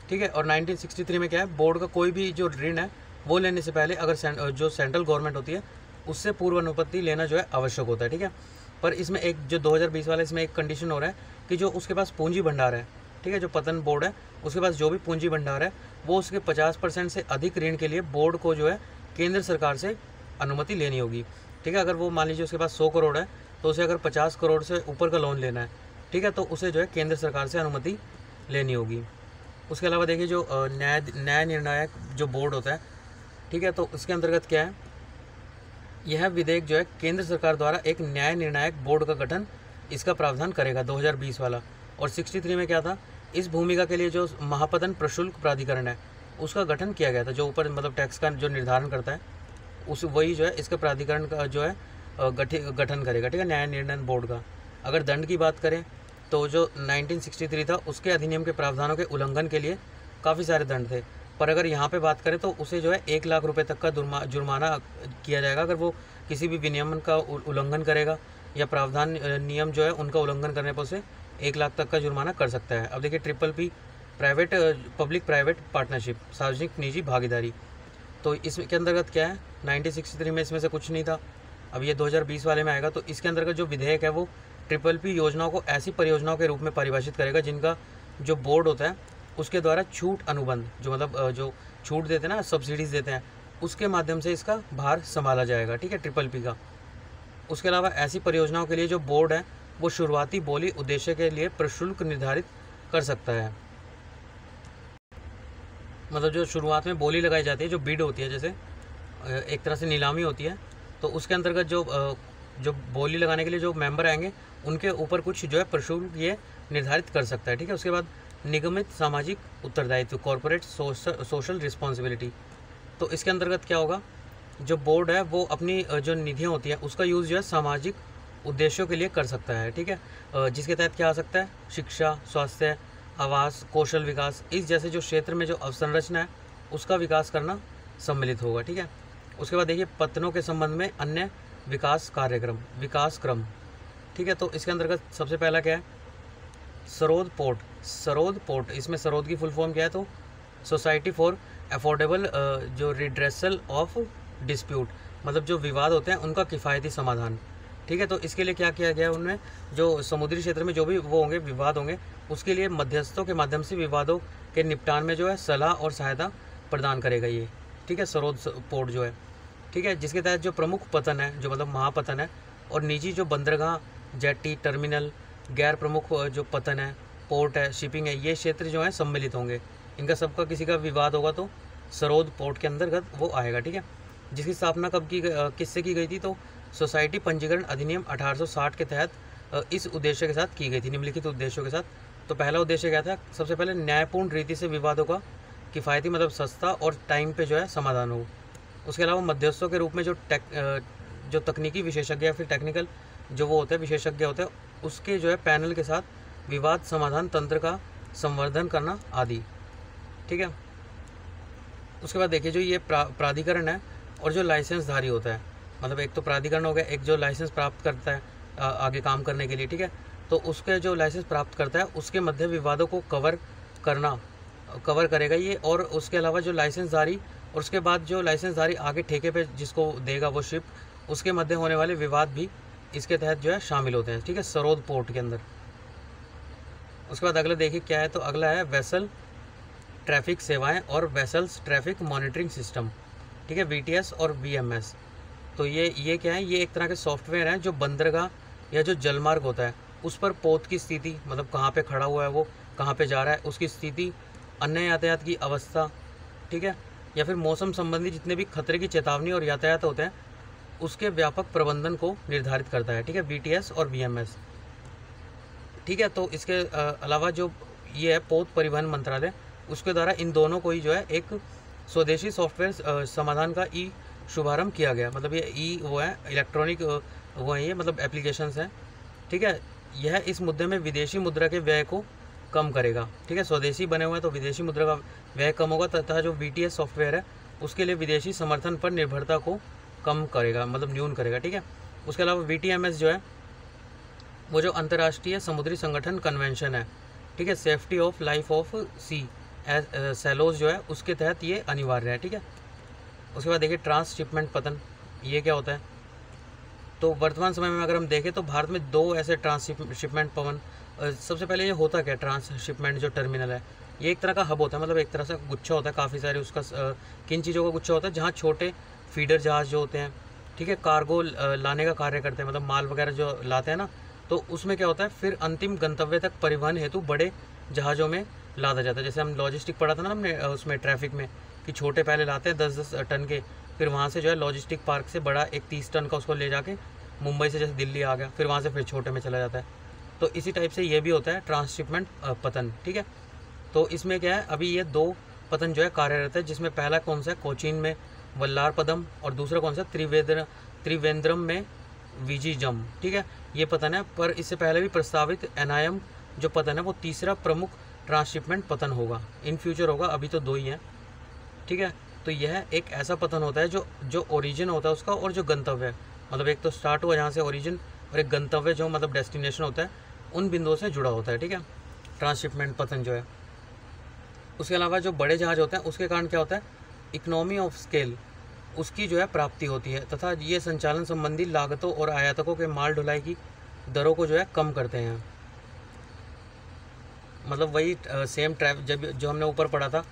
ठीक है। और 1963 में क्या है, बोर्ड का कोई भी जो ऋण है वो लेने से पहले अगर जो सेंट्रल गवर्नमेंट होती है उससे पूर्व अनुमति लेना जो है आवश्यक होता है, ठीक है। पर इसमें एक जो 2020 वाला इसमें एक कंडीशन हो रहा है कि जो उसके पास पूंजी भंडार है, ठीक है, जो पतन बोर्ड है उसके पास जो भी पूंजी भंडार है वो उसके 50% से अधिक ऋण के लिए बोर्ड को जो है केंद्र सरकार से अनुमति लेनी होगी, ठीक है। अगर वो मान लीजिए उसके पास 100 करोड़ है तो उसे अगर 50 करोड़ से ऊपर का लोन लेना है, ठीक है, तो उसे जो है केंद्र सरकार से अनुमति लेनी होगी। उसके अलावा देखिए जो न्याय निर्णायक जो बोर्ड होता है, ठीक है, तो उसके अंतर्गत क्या है, यह विधेयक जो है केंद्र सरकार द्वारा एक न्याय निर्णायक बोर्ड का गठन इसका प्रावधान करेगा 2020 वाला। और 63 में क्या था, इस भूमिका के लिए जो महापतन प्रशुल्क प्राधिकरण है उसका गठन किया गया था, जो ऊपर मतलब टैक्स का जो निर्धारण करता है उस वही जो है इसका प्राधिकरण का जो है गठन करेगा, ठीक है, न्याय निर्णय बोर्ड का। अगर दंड की बात करें तो जो 1963 था उसके अधिनियम के प्रावधानों के उल्लंघन के लिए काफ़ी सारे दंड थे, पर अगर यहाँ पे बात करें तो उसे जो है 1 लाख रुपए तक का जुर्माना किया जाएगा अगर वो किसी भी विनियमन का उल्लंघन करेगा या प्रावधान नियम जो है उनका उल्लंघन करने पर उसे 1 लाख तक का जुर्माना कर सकता है। अब देखिए PPP private public private partnership, सार्वजनिक निजी भागीदारी, तो इसके अंतर्गत क्या है, 1963 में इसमें से कुछ नहीं था, अब ये 2020 वाले में आएगा। तो इसके अंतर्गत जो विधेयक है वो PPP योजनाओं को ऐसी परियोजनाओं के रूप में परिभाषित करेगा जिनका जो बोर्ड होता है उसके द्वारा छूट अनुबंध, जो मतलब जो छूट देते हैं ना, सब्सिडीज़ देते हैं, उसके माध्यम से इसका भार संभाला जाएगा, ठीक है, PPP का। उसके अलावा ऐसी परियोजनाओं के लिए जो बोर्ड है वो शुरुआती बोली उद्देश्य के लिए प्रशुल्क निर्धारित कर सकता है, मतलब जो शुरुआत में बोली लगाई जाती है, जो बिड होती है, जैसे एक तरह से नीलामी होती है, तो उसके अंतर्गत जो बोली लगाने के लिए जो मेंबर आएंगे उनके ऊपर कुछ जो है प्रशुल्क ये निर्धारित कर सकता है, ठीक है। उसके बाद निगमित सामाजिक उत्तरदायित्व, कॉरपोरेट सोशल रिस्पॉन्सिबिलिटी, तो इसके अंतर्गत क्या होगा, जो बोर्ड है वो अपनी जो निधियाँ होती हैं उसका यूज़ जो है सामाजिक उद्देश्यों के लिए कर सकता है, ठीक है, जिसके तहत क्या आ सकता है, शिक्षा, स्वास्थ्य, आवास, कौशल विकास, इस जैसे जो क्षेत्र में जो अवसंरचना है उसका विकास करना सम्मिलित होगा, ठीक है। उसके बाद देखिए पत्तनों के संबंध में अन्य विकास क्रम, ठीक है, तो इसके अंतर्गत सबसे पहला क्या है, सरोद पोर्ट, इसमें सरोद की फुल फॉर्म क्या है, तो सोसाइटी फॉर अफोर्डेबल जो रिड्रेसल ऑफ डिस्प्यूट, मतलब जो विवाद होते हैं उनका किफ़ायती समाधान, ठीक है। तो इसके लिए क्या किया गया है, उनमें जो समुद्री क्षेत्र में जो भी वो होंगे विवाद होंगे उसके लिए मध्यस्थों के माध्यम से विवादों के निपटान में जो है सलाह और सहायता प्रदान करेगा ये, ठीक है, सरोद पोर्ट जो है, ठीक है, जिसके तहत जो प्रमुख पतन है, जो मतलब महापतन है, और निजी जो बंदरगाह, जेट्टी, टर्मिनल, गैर प्रमुख जो पतन है, पोर्ट है, शिपिंग है, ये क्षेत्र जो है सम्मिलित होंगे। इनका सबका किसी का विवाद होगा तो सरोद पोर्ट के अंतर्गत वो आएगा, ठीक है। जिसकी स्थापना कब किससे की गई थी, तो सोसाइटी पंजीकरण अधिनियम 1860 के तहत इस उद्देश्य के साथ की गई थी, निम्नलिखित उद्देश्यों के साथ। तो पहला उद्देश्य क्या था, सबसे पहले न्यायपूर्ण रीति से विवादों का किफ़ायती मतलब सस्ता और टाइम पे जो है समाधान हो। उसके अलावा मध्यस्थों के रूप में जो तकनीकी विशेषज्ञ या फिर टेक्निकल जो वो होते हैं विशेषज्ञ होते हैं उसके जो है पैनल के साथ विवाद समाधान तंत्र का संवर्धन करना आदि, ठीक है। उसके बाद देखिए जो ये प्राधिकरण है और जो लाइसेंसधारी होता है, मतलब एक तो प्राधिकरण हो गया, एक जो लाइसेंस प्राप्त करता है आगे काम करने के लिए, ठीक है, तो उसके जो लाइसेंस प्राप्त करता है उसके मध्य विवादों को कवर करेगा ये। और उसके अलावा जो लाइसेंसधारी और उसके बाद जो लाइसेंसधारी आगे ठेके पे जिसको देगा वो शिप, उसके मध्य होने वाले विवाद भी इसके तहत जो है शामिल होते हैं, ठीक है, सरोद पोर्ट के अंदर। उसके बाद अगला देखिए क्या है, तो अगला है वेसल ट्रैफिक सेवाएं और वेसल्स ट्रैफिक मॉनिटरिंग सिस्टम, ठीक है, VTS और VMS। तो ये क्या है, ये एक तरह के सॉफ्टवेयर हैं जो बंदरगाह या जो जलमार्ग होता है उस पर पोत की स्थिति, मतलब कहाँ पे खड़ा हुआ है वो, कहाँ पे जा रहा है, उसकी स्थिति, अन्य यातायात की अवस्था, ठीक है, या फिर मौसम संबंधी जितने भी खतरे की चेतावनी और यातायात होते हैं उसके व्यापक प्रबंधन को निर्धारित करता है, ठीक है, BTS और VMS, ठीक है। तो इसके अलावा जो ये है पोत परिवहन मंत्रालय, उसके द्वारा इन दोनों को ही जो है एक स्वदेशी सॉफ्टवेयर समाधान का शुभारंभ किया गया। मतलब ये वो है इलेक्ट्रॉनिक वो है, ये मतलब एप्लीकेशंस हैं, ठीक है। यह इस मुद्दे में विदेशी मुद्रा के व्यय को कम करेगा, ठीक है। स्वदेशी बने हुए हैं तो विदेशी मुद्रा का व्यय कम होगा, तथा जो BTS सॉफ्टवेयर है उसके लिए विदेशी समर्थन पर निर्भरता को कम करेगा, मतलब न्यून करेगा, ठीक है। उसके अलावा VTMS जो है वो जो अंतर्राष्ट्रीय समुद्री संगठन कन्वेंशन है, ठीक है, safety of life of sea सेलोज जो है उसके तहत ये अनिवार्य है, ठीक है। उसके बाद देखिए ट्रांसशिपमेंट पतन, ये क्या होता है। तो वर्तमान समय में अगर हम देखें तो भारत में 2 ऐसे ट्रांसशिपमेंट पवन, सबसे पहले ये होता क्या है, ट्रांसशिपमेंट जो टर्मिनल है ये एक तरह का हब होता है, मतलब एक तरह से गुच्छा होता है, काफ़ी सारे उसका किन चीज़ों का गुच्छा होता है, जहाँ छोटे फीडर जहाज जो होते हैं, ठीक है, कार्गो लाने का कार्य करते हैं, मतलब माल वगैरह जो लाते हैं ना, तो उसमें क्या होता है फिर अंतिम गंतव्य तक परिवहन हेतु बड़े जहाज़ों में लादा जाता है। जैसे हम लॉजिस्टिक पढ़ा था ना हमने उसमें ट्रैफिक में, कि छोटे पहले लाते हैं 10-10 टन के, फिर वहाँ से जो है लॉजिस्टिक पार्क से बड़ा एक 30 टन का उसको ले जाके मुंबई से जैसे दिल्ली आ गया, फिर वहाँ से फिर छोटे में चला जाता है। तो इसी टाइप से ये भी होता है ट्रांसशिपमेंट पतन, ठीक है। तो इसमें क्या है, अभी ये 2 पतन जो है कार्यरत है, जिसमें पहला कौन सा है, कोचीन में वल्लारपदम, और दूसरा कौन सा त्रिवेंद्रम में विजिजम, ठीक है, ये पतन है। पर इससे पहले भी प्रस्तावित एनायम जो पतन है वो तीसरा प्रमुख ट्रांसशिपमेंट पतन होगा, इन फ्यूचर होगा, अभी तो 2 ही हैं, ठीक है। तो यह एक ऐसा पतन होता है जो ओरिजिन होता है उसका और जो गंतव्य है, मतलब एक तो स्टार्ट हुआ जहाँ से ओरिजिन और एक गंतव्य जो मतलब डेस्टिनेशन होता है, उन बिंदुओं से जुड़ा होता है, ठीक है, ट्रांसशिपमेंट पतन जो है। उसके अलावा जो बड़े जहाज होते हैं उसके कारण क्या होता है, इकोनॉमी ऑफ स्केल उसकी जो है प्राप्ति होती है, तथा ये संचालन संबंधी लागतों और आयातकों के माल ढुलाई की दरों को जो है कम करते हैं। मतलब वही सेम जब जो हमने ऊपर पढ़ा था,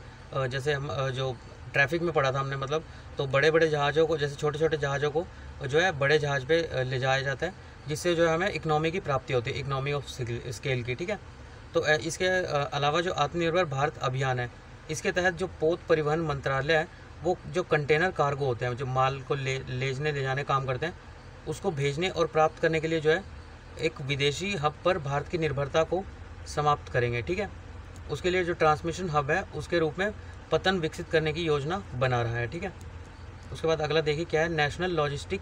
जैसे हम जो ट्रैफिक में पढ़ा था हमने, मतलब तो बड़े बड़े जहाज़ों को, जैसे छोटे छोटे जहाज़ों को जो है बड़े जहाज़ पे ले जाया जाता है, जिससे जो है हमें इकनॉमी की प्राप्ति होती है, इकनॉमी ऑफ स्केल की, ठीक है। तो इसके अलावा जो आत्मनिर्भर भारत अभियान है, इसके तहत जो पोत परिवहन मंत्रालय है वो जो कंटेनर कार्गो होते हैं, जो माल को ले जाने काम करते हैं, उसको भेजने और प्राप्त करने के लिए जो है एक विदेशी हब पर भारत की निर्भरता को समाप्त करेंगे, ठीक है। उसके लिए जो ट्रांसमिशन हब है उसके रूप में पतन विकसित करने की योजना बना रहा है, ठीक है। उसके बाद अगला देखिए क्या है, नेशनल लॉजिस्टिक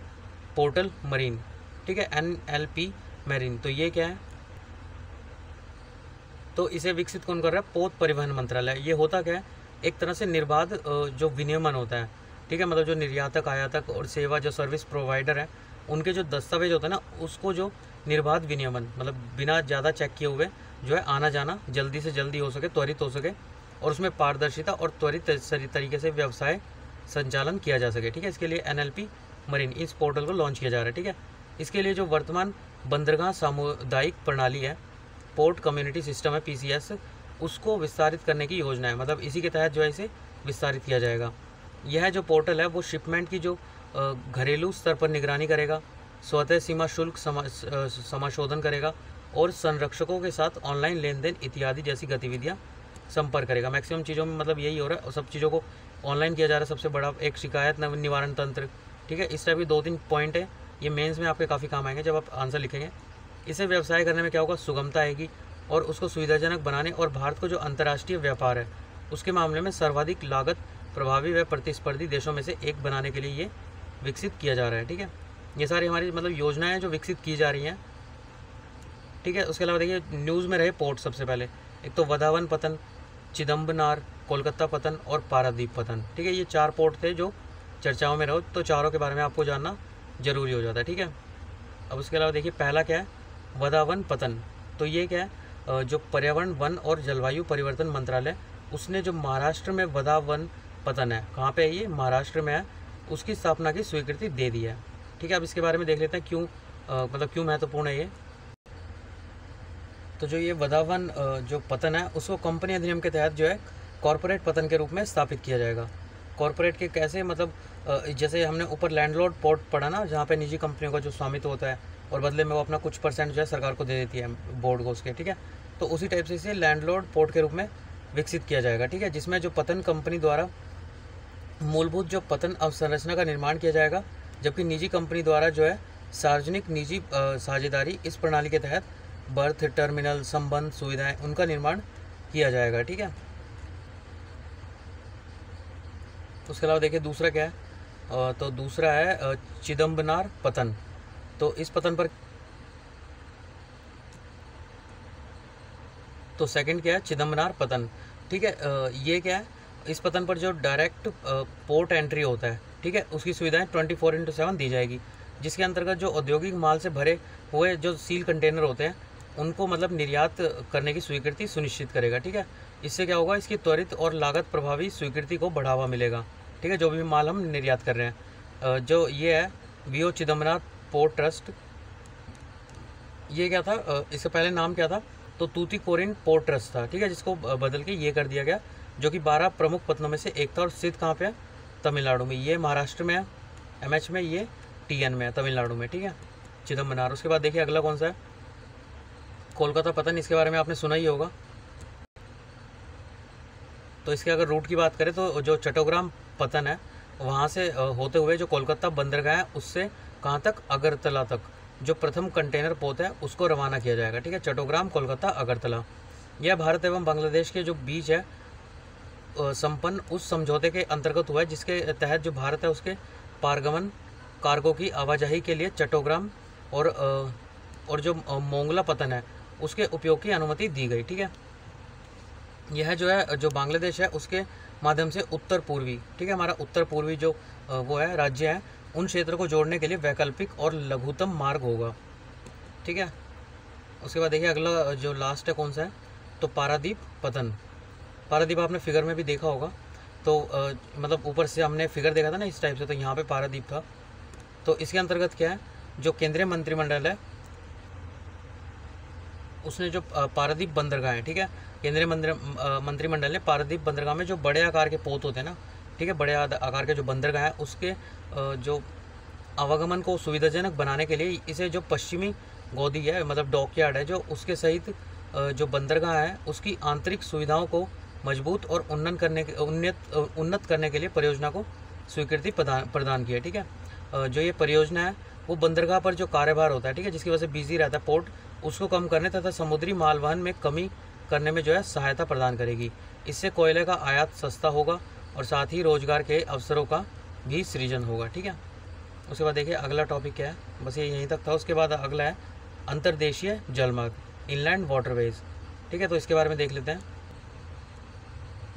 पोर्टल मरीन, ठीक है, NLP मरीन। तो ये क्या है, तो इसे विकसित कौन कर रहा है, पोत परिवहन मंत्रालय। ये होता क्या है, एक तरह से निर्बाध जो विनियमन होता है, ठीक है, मतलब जो निर्यातक आयातक और सेवा जो सर्विस प्रोवाइडर है उनके जो दस्तावेज होता है ना, उसको जो निर्बाध विनियमन, मतलब बिना ज़्यादा चेक किए हुए जो है आना जाना जल्दी से जल्दी हो सके, त्वरित हो सके, और उसमें पारदर्शिता और त्वरित तरीके से व्यवसाय संचालन किया जा सके, ठीक है। इसके लिए NLP मरीन इस पोर्टल को लॉन्च किया जा रहा है, ठीक है। इसके लिए जो वर्तमान बंदरगाह सामुदायिक प्रणाली है, पोर्ट कम्युनिटी सिस्टम है, PCS, उसको विस्तारित करने की योजना है, मतलब इसी के तहत जो है इसे विस्तारित किया जाएगा। यह जो पोर्टल है वो शिपमेंट की जो घरेलू स्तर पर निगरानी करेगा, स्वतः सीमा शुल्क समाशोधन करेगा, और संरक्षकों के साथ ऑनलाइन लेन देन इत्यादि जैसी गतिविधियां संपर्क करेगा। मैक्सिमम चीज़ों में मतलब यही हो रहा है, और सब चीज़ों को ऑनलाइन किया जा रहा है। सबसे बड़ा एक शिकायत निवारण तंत्र, ठीक है। इस टाइप के 2-3 पॉइंट है, ये मेंस में आपके काफ़ी काम आएंगे जब आप आंसर लिखेंगे। इसे व्यवसाय करने में क्या होगा, सुगमता आएगी, और उसको सुविधाजनक बनाने और भारत को जो अंतर्राष्ट्रीय व्यापार है उसके मामले में सर्वाधिक लागत प्रभावी व प्रतिस्पर्धी देशों में से एक बनाने के लिए ये विकसित किया जा रहा है, ठीक है। ये सारी हमारी मतलब योजनाएं जो विकसित की जा रही हैं, ठीक है। उसके अलावा देखिए न्यूज़ में रहे पोर्ट, सबसे पहले एक तो वधावन पतन, चिदम्बनार, कोलकाता पतन और पारादीप पतन, ठीक है। ये 4 पोर्ट थे जो चर्चाओं में रहो, तो चारों के बारे में आपको जानना जरूरी हो जाता है, ठीक है। अब उसके अलावा देखिए पहला क्या है, वधावन पतन। तो ये क्या है, जो पर्यावरण वन और जलवायु परिवर्तन मंत्रालय, उसने जो महाराष्ट्र में वधावन पतन है, कहाँ पे है ये, महाराष्ट्र में है, उसकी स्थापना की स्वीकृति दे दी है, ठीक है। अब इसके बारे में देख लेते हैं क्यों मतलब क्यों महत्वपूर्ण है ये। तो जो ये वधावन जो पतन है उसको कंपनी अधिनियम के तहत जो है कॉरपोरेट पतन के रूप में स्थापित किया जाएगा। कॉरपोरेट के कैसे, मतलब जैसे हमने ऊपर लैंडलॉर्ड पोर्ट पढ़ा ना, जहाँ पे निजी कंपनियों का जो स्वामित्व होता है और बदले में वो अपना कुछ % जो है सरकार को दे देती है, बोर्ड को उसके, ठीक है। तो उसी टाइप से इसे लैंडलॉर्ड पोर्ट के रूप में विकसित किया जाएगा, ठीक है, जिसमें जो पतन कंपनी द्वारा मूलभूत जो पतन अवसंरचना का निर्माण किया जाएगा, जबकि निजी कंपनी द्वारा जो है सार्वजनिक निजी साझेदारी इस प्रणाली के तहत बर्थ, टर्मिनल, संबंध, सुविधाएं उनका निर्माण किया जाएगा। ठीक है, उसके अलावा देखिए दूसरा क्या है, तो दूसरा है चिदम्बनार पतन। तो इस पतन पर, तो सेकंड क्या है, चिदम्बनार पतन। ठीक है, ये क्या है, इस पतन पर जो डायरेक्ट पोर्ट एंट्री होता है, ठीक है, उसकी सुविधाएं 24/7 दी जाएगी, जिसके अंतर्गत जो औद्योगिक माल से भरे हुए जो सील कंटेनर होते हैं उनको मतलब निर्यात करने की स्वीकृति सुनिश्चित करेगा। ठीक है, इससे क्या होगा, इसकी त्वरित और लागत प्रभावी स्वीकृति को बढ़ावा मिलेगा। ठीक है, जो भी माल हम निर्यात कर रहे हैं। जो ये है वीओ चिदम्बनार पोर्ट ट्रस्ट, ये क्या था, इससे पहले नाम क्या था, तो तूतीकोरिन पोर्ट ट्रस्ट था। ठीक है, जिसको बदल के ये कर दिया गया, जो कि 12 प्रमुख पत्तनों में से एक था और स्थित कहाँ पे है, तमिलनाडु में। ये महाराष्ट्र में है MH में, ये TN में है तमिलनाडु में। ठीक है, चिदम्बनार। उसके बाद देखिए अगला कौन सा है, कोलकाता पतन। इसके बारे में आपने सुना ही होगा। तो इसके अगर रूट की बात करें तो जो चट्टग्राम पतन है वहाँ से होते हुए जो कोलकाता बंदरगाह है उससे कहाँ तक, अगरतला तक जो प्रथम कंटेनर पोत है उसको रवाना किया जाएगा। ठीक है, चट्टग्राम, कोलकाता, अगरतला। यह भारत एवं बांग्लादेश के जो बीच है संपन्न उस समझौते के अंतर्गत हुआ है, जिसके तहत जो भारत है उसके पारगमन कार्गो की आवाजाही के लिए चट्टग्राम और जो मोंगला पतन है उसके उपयोग की अनुमति दी गई। ठीक है, यह जो है जो बांग्लादेश है उसके माध्यम से उत्तर पूर्वी, ठीक है, हमारा उत्तर पूर्वी जो वो है राज्य है, उन क्षेत्रों को जोड़ने के लिए वैकल्पिक और लघुतम मार्ग होगा। ठीक है, उसके बाद देखिए अगला जो लास्ट है कौन सा है, तो पारादीप पतन। पारादीप आपने फिगर में भी देखा होगा। तो मतलब ऊपर से हमने फिगर देखा था ना इस टाइप से, तो यहाँ पे पारादीप था। तो इसके अंतर्गत क्या है, जो केंद्रीय मंत्रिमंडल है उसने जो पारादीप बंदरगाह है, ठीक है, केंद्रीय मंत्रिमंडल ने पारादीप बंदरगाह में जो बड़े आकार के पोत होते हैं ना, ठीक है, बड़े आकार के जो बंदरगाह है उसके जो आवागमन को सुविधाजनक बनाने के लिए इसे जो पश्चिमी गोदी है, मतलब डॉकयार्ड है जो उसके सहित जो बंदरगाह है उसकी आंतरिक सुविधाओं को मजबूत और उन्नत करने के लिए परियोजना को स्वीकृति प्रदान की है। ठीक है, जो ये परियोजना है वो बंदरगाह पर जो कार्यभार होता है, ठीक है, जिसकी वजह से बिजी रहता है पोर्ट, उसको कम करने तथा समुद्री मालवहन में कमी करने में जो है सहायता प्रदान करेगी। इससे कोयले का आयात सस्ता होगा और साथ ही रोजगार के अवसरों का भी सृजन होगा। ठीक है, उसके बाद देखिए अगला टॉपिक क्या है, बस ये यहीं तक था। उसके बाद अगला है अंतर्देशीय जलमार्ग, इनलैंड वाटरवेज। ठीक है, तो इसके बारे में देख लेते हैं।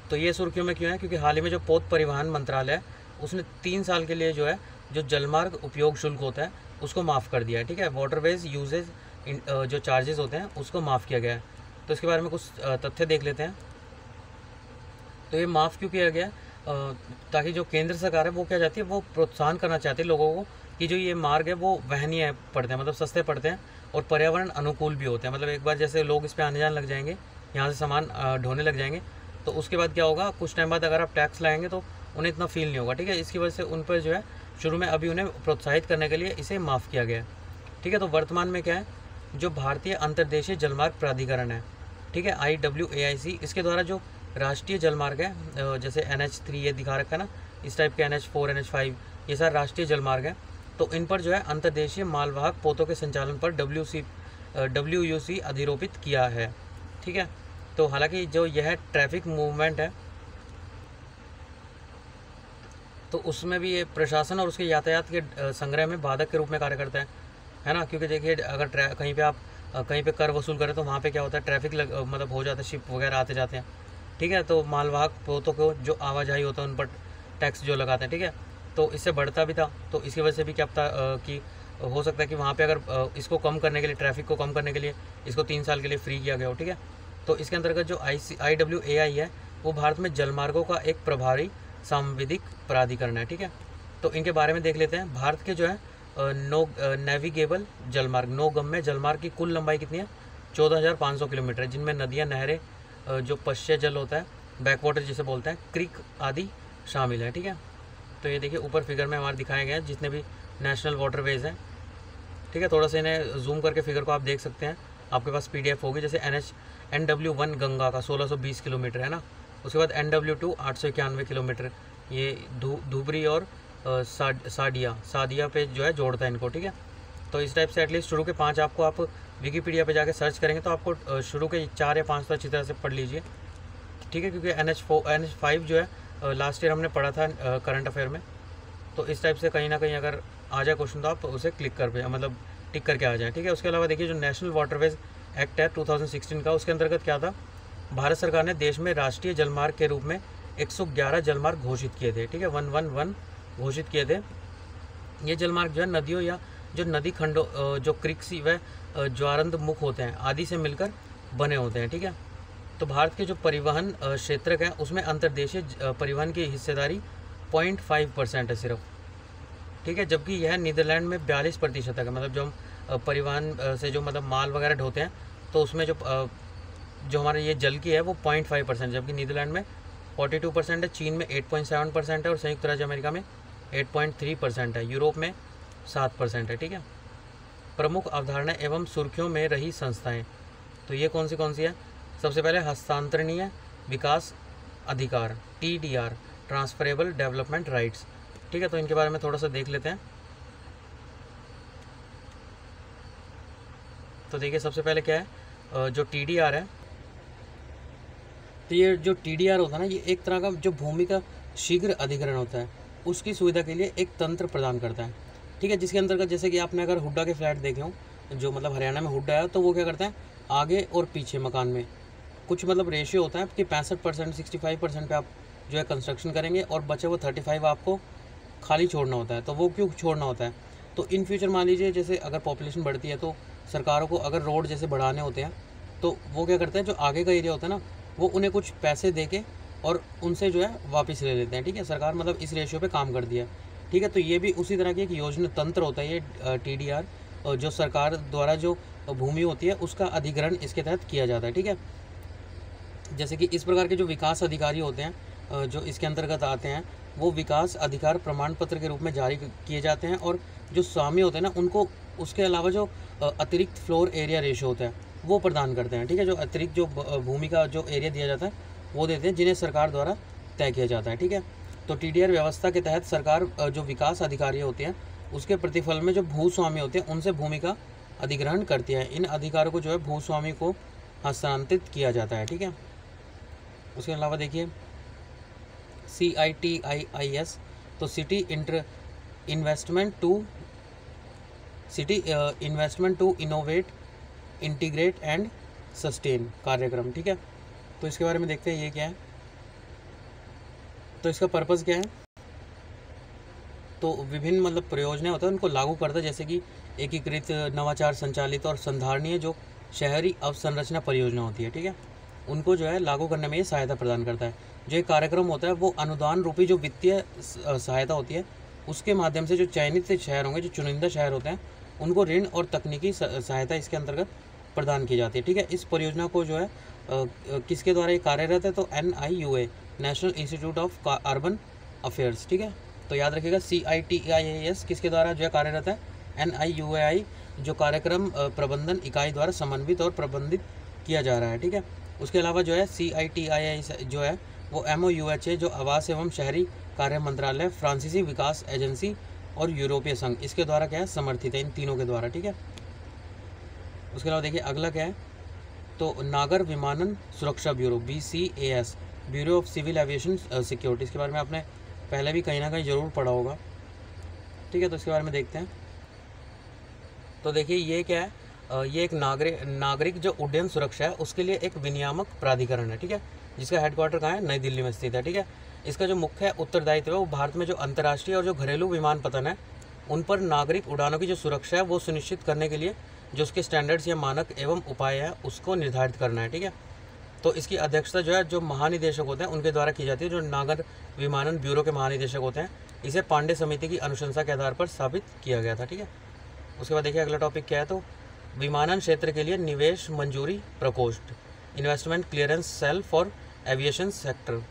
तो ये सुर्खियों में क्यों है, क्योंकि हाल ही में जो पोत परिवहन मंत्रालय है उसने 3 साल के लिए जो है जो जलमार्ग उपयोग शुल्क होता है उसको माफ़ कर दिया है। ठीक है, वाटरवेज यूजेज जो चार्जेस होते हैं उसको माफ़ किया गया है। तो इसके बारे में कुछ तथ्य देख लेते हैं। तो ये माफ़ क्यों किया गया, ताकि जो केंद्र सरकार है वो क्या चाहती है, वो प्रोत्साहन करना चाहती है लोगों को कि जो ये मार्ग है वो वहनीय पड़ते हैं, मतलब सस्ते पड़ते हैं और पर्यावरण अनुकूल भी होते हैं। मतलब एक बार जैसे लोग इस पर आने जाने लग जाएंगे, यहाँ से सामान ढोने लग जाएंगे, तो उसके बाद क्या होगा, कुछ टाइम बाद अगर आप टैक्स लाएंगे तो उन्हें इतना फील नहीं होगा। ठीक है, इसकी वजह से उन पर जो है शुरू में अभी उन्हें प्रोत्साहित करने के लिए इसे माफ़ किया गया है। ठीक है, तो वर्तमान में क्या है, जो भारतीय अंतर्देशीय जलमार्ग प्राधिकरण है, ठीक है, IWAIC, इसके द्वारा जो राष्ट्रीय जलमार्ग है, जैसे NH3 ये दिखा रखा है ना, इस टाइप के NH4 NH5 ये सारे राष्ट्रीय जलमार्ग हैं, तो इन पर जो है अंतर्देशीय मालवाहक पोतों के संचालन पर WUC अधिरोपित किया है। ठीक है, तो हालांकि जो यह ट्रैफिक मूवमेंट है तो उसमें भी ये प्रशासन और उसके यातायात के संग्रह में बाधक के रूप में कार्य करता है ना, क्योंकि देखिए अगर कहीं पे आप कहीं पे कर वसूल करें तो वहाँ पे क्या होता है, ट्रैफिक मतलब हो जाता है, शिप वगैरह आते जाते हैं। ठीक है, तो मालवाहक पोतों को जो आवाजाही होता है उन पर टैक्स जो लगाते हैं, ठीक है, तो इससे बढ़ता भी था। तो इसकी वजह से भी क्या पता कि हो सकता है कि वहाँ पे अगर इसको कम करने के लिए, ट्रैफिक को कम करने के लिए इसको 3 साल के लिए फ्री किया गया हो। ठीक है, तो इसके अंतर्गत जो IWAI है वो भारत में जलमार्गों का एक प्रभारी सांविधिक प्राधिकरण है। ठीक है, तो इनके बारे में देख लेते हैं। भारत के जो है नेविगेबल जलमार्ग, नौगम्य जलमार्ग की कुल लंबाई कितनी है, 14,500 किलोमीटर है, जिनमें नदियाँ, नहरें, जो पश्चिम जल होता है, बैकवाटर जिसे बोलते हैं, क्रीक आदि शामिल है। ठीक है, तो ये देखिए ऊपर फिगर में हमारे दिखाए गए हैं जितने भी नेशनल वाटरवेज हैं। ठीक है, थोड़ा सा इन्हें जूम करके फिगर को आप देख सकते हैं, आपके पास PDF होगी। जैसे NW1 गंगा का 1620 किलोमीटर है ना, उसके बाद NW2 891 किलोमीटर, ये धुबरी और सादिया पे जो है जोड़ता है इनको, ठीक है। तो इस टाइप से एटलीस्ट शुरू के 5 आपको आप विकीपीडिया पे जाके सर्च करेंगे तो आपको शुरू के 4 या 5 तो अच्छी तरह से पढ़ लीजिए, ठीक है। क्योंकि NH5 जो है लास्ट ईयर हमने पढ़ा था करंट अफेयर में, तो इस टाइप से कहीं ना कहीं अगर आ जाए क्वेश्चन तो आप उसे टिक करके आ जाएँ, ठीक है। उसके अलावा देखिए जो नेशनल वाटरवेज एक्ट है 2016 का, उसके अंतर्गत क्या था, भारत सरकार ने देश में राष्ट्रीय जलमार्ग के रूप में 111 जलमार्ग घोषित किए थे, ठीक है, 111 घोषित किए थे। ये जलमार्ग जो है नदियों या जो नदी खंडों जो क्रिक्स व ज्वारंद मुख होते हैं आदि से मिलकर बने होते हैं, ठीक है। तो भारत के जो परिवहन क्षेत्र है उसमें अंतर्देशीय परिवहन की हिस्सेदारी 0.5% है सिर्फ, ठीक है। जबकि यह नीदरलैंड में 42% है। मतलब जो हम परिवहन से जो मतलब माल वगैरह ढोते हैं तो उसमें जो हमारे ये जल की है वो 0.5%, जबकि नीदरलैंड में 42% है, चीन में 8.7% है और संयुक्त राज्य अमेरिका में 8.3% है, यूरोप में 7% है, ठीक है। प्रमुख अवधारणा एवं सुर्खियों में रही संस्थाएं, तो ये कौन सी है। सबसे पहले हस्तांतरणीय विकास अधिकार TDR, ट्रांसफरेबल डेवलपमेंट राइट्स, ठीक है। तो इनके बारे में थोड़ा सा देख लेते हैं। तो देखिए सबसे पहले क्या है, जो TDR है, तो ये जो TDR होता है ना, ये एक तरह का जो भूमि का शीघ्र अधिग्रहण होता है उसकी सुविधा के लिए एक तंत्र प्रदान करता है, ठीक है। जिसके अंतर्गत जैसे कि आपने अगर हुड्डा के फ्लैट देखे हो, जो मतलब हरियाणा में हुड्डा है, तो वो क्या करता है आगे और पीछे मकान में कुछ मतलब रेशियो होता है कि 65% 65% पे आप जो है कंस्ट्रक्शन करेंगे और बचे वो 35 आपको खाली छोड़ना होता है। तो वो क्यों छोड़ना होता है, तो इन फ्यूचर मान लीजिए जैसे अगर पॉपुलेशन बढ़ती है तो सरकारों को अगर रोड जैसे बढ़ाने होते हैं तो वो क्या करते हैं, जो आगे का एरिया होता है ना वो उन्हें कुछ पैसे दे के और उनसे जो है वापस ले लेते हैं, ठीक है। सरकार मतलब इस रेशियो पे काम कर दिया, ठीक है। तो ये भी उसी तरह की एक योजना तंत्र होता है ये TDR, जो सरकार द्वारा जो भूमि होती है उसका अधिग्रहण इसके तहत किया जाता है, ठीक है। जैसे कि इस प्रकार के जो विकास अधिकारी होते हैं जो इसके अंतर्गत आते हैं, वो विकास अधिकार प्रमाण पत्र के रूप में जारी किए जाते हैं और जो स्वामी होते हैं ना उनको उसके अलावा जो अतिरिक्त फ्लोर एरिया रेशो होता है वो प्रदान करते हैं, ठीक है। जो अतिरिक्त जो भूमि का जो एरिया दिया जाता है वो देते हैं जिन्हें सरकार द्वारा तय किया जाता है, ठीक है। तो TDR व्यवस्था के तहत सरकार जो विकास अधिकारी होते हैं उसके प्रतिफल में जो भूस्वामी होते हैं उनसे भूमि का अधिग्रहण करती है। इन अधिकारों को जो है भूस्वामी को हस्तांतरित किया जाता है, ठीक है। उसके अलावा देखिए CITIIS, तो city investment to innovate integrate and sustain कार्यक्रम, ठीक है। तो इसके बारे में देखते हैं ये क्या है। तो इसका पर्पज़ क्या है, तो विभिन्न मतलब परियोजनाएं होता है उनको लागू करता है, जैसे कि एकीकृत नवाचार संचालित और संधारणीय जो शहरी अवसंरचना परियोजना होती है, ठीक है, उनको जो है लागू करने में ये सहायता प्रदान करता है। जो एक कार्यक्रम होता है वो अनुदान रूपी जो वित्तीय सहायता होती है उसके माध्यम से जो चयनित शहर होंगे, जो चुनिंदा शहर होते हैं, उनको ऋण और तकनीकी सहायता इसके अंतर्गत प्रदान की जाती है, ठीक है। इस परियोजना को जो है किसके द्वारा ये कार्यरत है, तो NIUA, national institute of urban affairs, ठीक है। तो याद रखिएगा CITIIS किसके द्वारा जो है कार्यरत है, NIUAI जो कार्यक्रम प्रबंधन इकाई द्वारा समन्वित और प्रबंधित किया जा रहा है, ठीक है। उसके अलावा जो है CITIIS जो है वो MOUHA जो आवास एवं शहरी कार्य मंत्रालय, फ्रांसीसी विकास एजेंसी और यूरोपीय संघ इसके द्वारा क्या है समर्थित है, इन तीनों के द्वारा, ठीक है। उसके अलावा देखिए अगला क्या है, तो नागर विमानन सुरक्षा bureau BCAS, bureau of civil aviation security, इसके बारे में आपने पहले भी कहीं ना कहीं ज़रूर पढ़ा होगा, ठीक है। तो इसके बारे में देखते हैं। तो देखिए ये क्या है, ये एक नागरिक जो उड्डयन सुरक्षा है उसके लिए एक विनियामक प्राधिकरण है, ठीक है, जिसका हेडक्वार्टर कहाँ है, नई दिल्ली में स्थित है, ठीक है। इसका जो मुख्य उत्तरदायित्व है वो भारत में जो अंतर्राष्ट्रीय और जो घरेलू विमानपत्तन है उन पर नागरिक उड़ानों की जो सुरक्षा है वो सुनिश्चित करने के लिए जो उसके स्टैंडर्ड्स या मानक एवं उपाय है उसको निर्धारित करना है, ठीक है। तो इसकी अध्यक्षता जो है जो महानिदेशक होते हैं उनके द्वारा की जाती है, जो नागर विमानन ब्यूरो के महानिदेशक होते हैं। इसे पांडे समिति की अनुशंसा के आधार पर स्थापित किया गया था, ठीक है। उसके बाद देखिए अगला टॉपिक क्या है, तो विमानन क्षेत्र के लिए निवेश मंजूरी प्रकोष्ठ, investment clearance cell for aviation sector.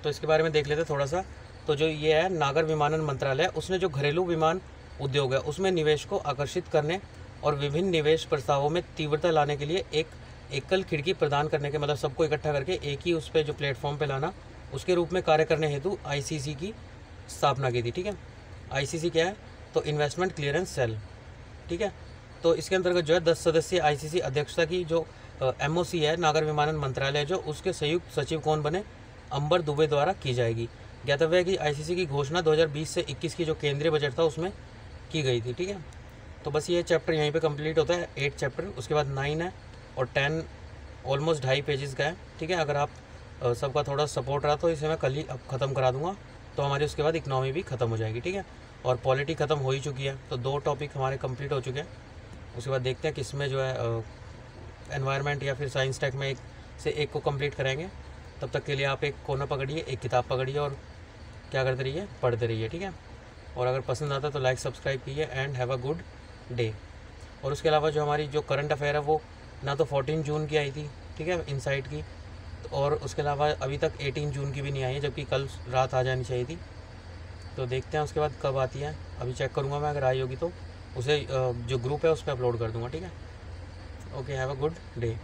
तो इसके बारे में देख लेते हैं थोड़ा सा। तो जो ये है नागर विमानन मंत्रालय, उसने जो घरेलू विमान उद्योग है उसमें निवेश को आकर्षित करने और विभिन्न निवेश प्रस्तावों में तीव्रता लाने के लिए एक एकल खिड़की प्रदान करने के, मतलब सबको इकट्ठा करके एक ही उस पर जो प्लेटफॉर्म पे लाना, उसके रूप में कार्य करने हेतु ICC की स्थापना की थी, ठीक है। आईसीसी क्या है, तो इन्वेस्टमेंट क्लियरेंस सेल, ठीक है। तो इसके अंतर्गत जो है 10 सदस्यीय आईसीसी अध्यक्षता की जो एमओसी है, नागर विमानन मंत्रालय, जो उसके संयुक्त सचिव कौन बने, अंबर दुबे द्वारा की जाएगी। ज्ञातव्य है कि आईसीसी की घोषणा 2020 से 21 की जो केंद्रीय बजट था उसमें की गई थी, ठीक है। तो बस ये चैप्टर यहीं पे कंप्लीट होता है, 8 चैप्टर। उसके बाद 9 है और 10 ऑलमोस्ट 2.5 पेजेस का है, ठीक है। अगर आप सबका थोड़ा सपोर्ट रहा तो इसे मैं कल ही अब ख़त्म करा दूंगा, तो हमारी उसके बाद इकनॉमी भी ख़त्म हो जाएगी, ठीक है। और पॉलिटी ख़त्म हो ही चुकी है, तो 2 टॉपिक हमारे कंप्लीट हो चुके हैं। उसके बाद देखते हैं किसमें जो है एनवायरनमेंट या फिर साइंस टेक में एक से एक को कंप्लीट कराएंगे। तब तक के लिए आप एक कोना पकड़िए, एक किताब पकड़िए और क्या करते रहिए, पढ़ते रहिए, ठीक है। और अगर पसंद आता तो लाइक सब्सक्राइब कीजिए and have a good day. और उसके अलावा जो हमारी जो करंट अफेयर है वो ना तो 14 जून की आई थी, ठीक है, इनसाइट की, और उसके अलावा अभी तक 18 जून की भी नहीं आई है, जबकि कल रात आ जानी चाहिए थी। तो देखते हैं उसके बाद कब आती है, अभी चेक करूँगा मैं, अगर आई होगी तो उसे जो ग्रुप है उस पर अपलोड कर दूँगा, ठीक है। Okay, have a good day.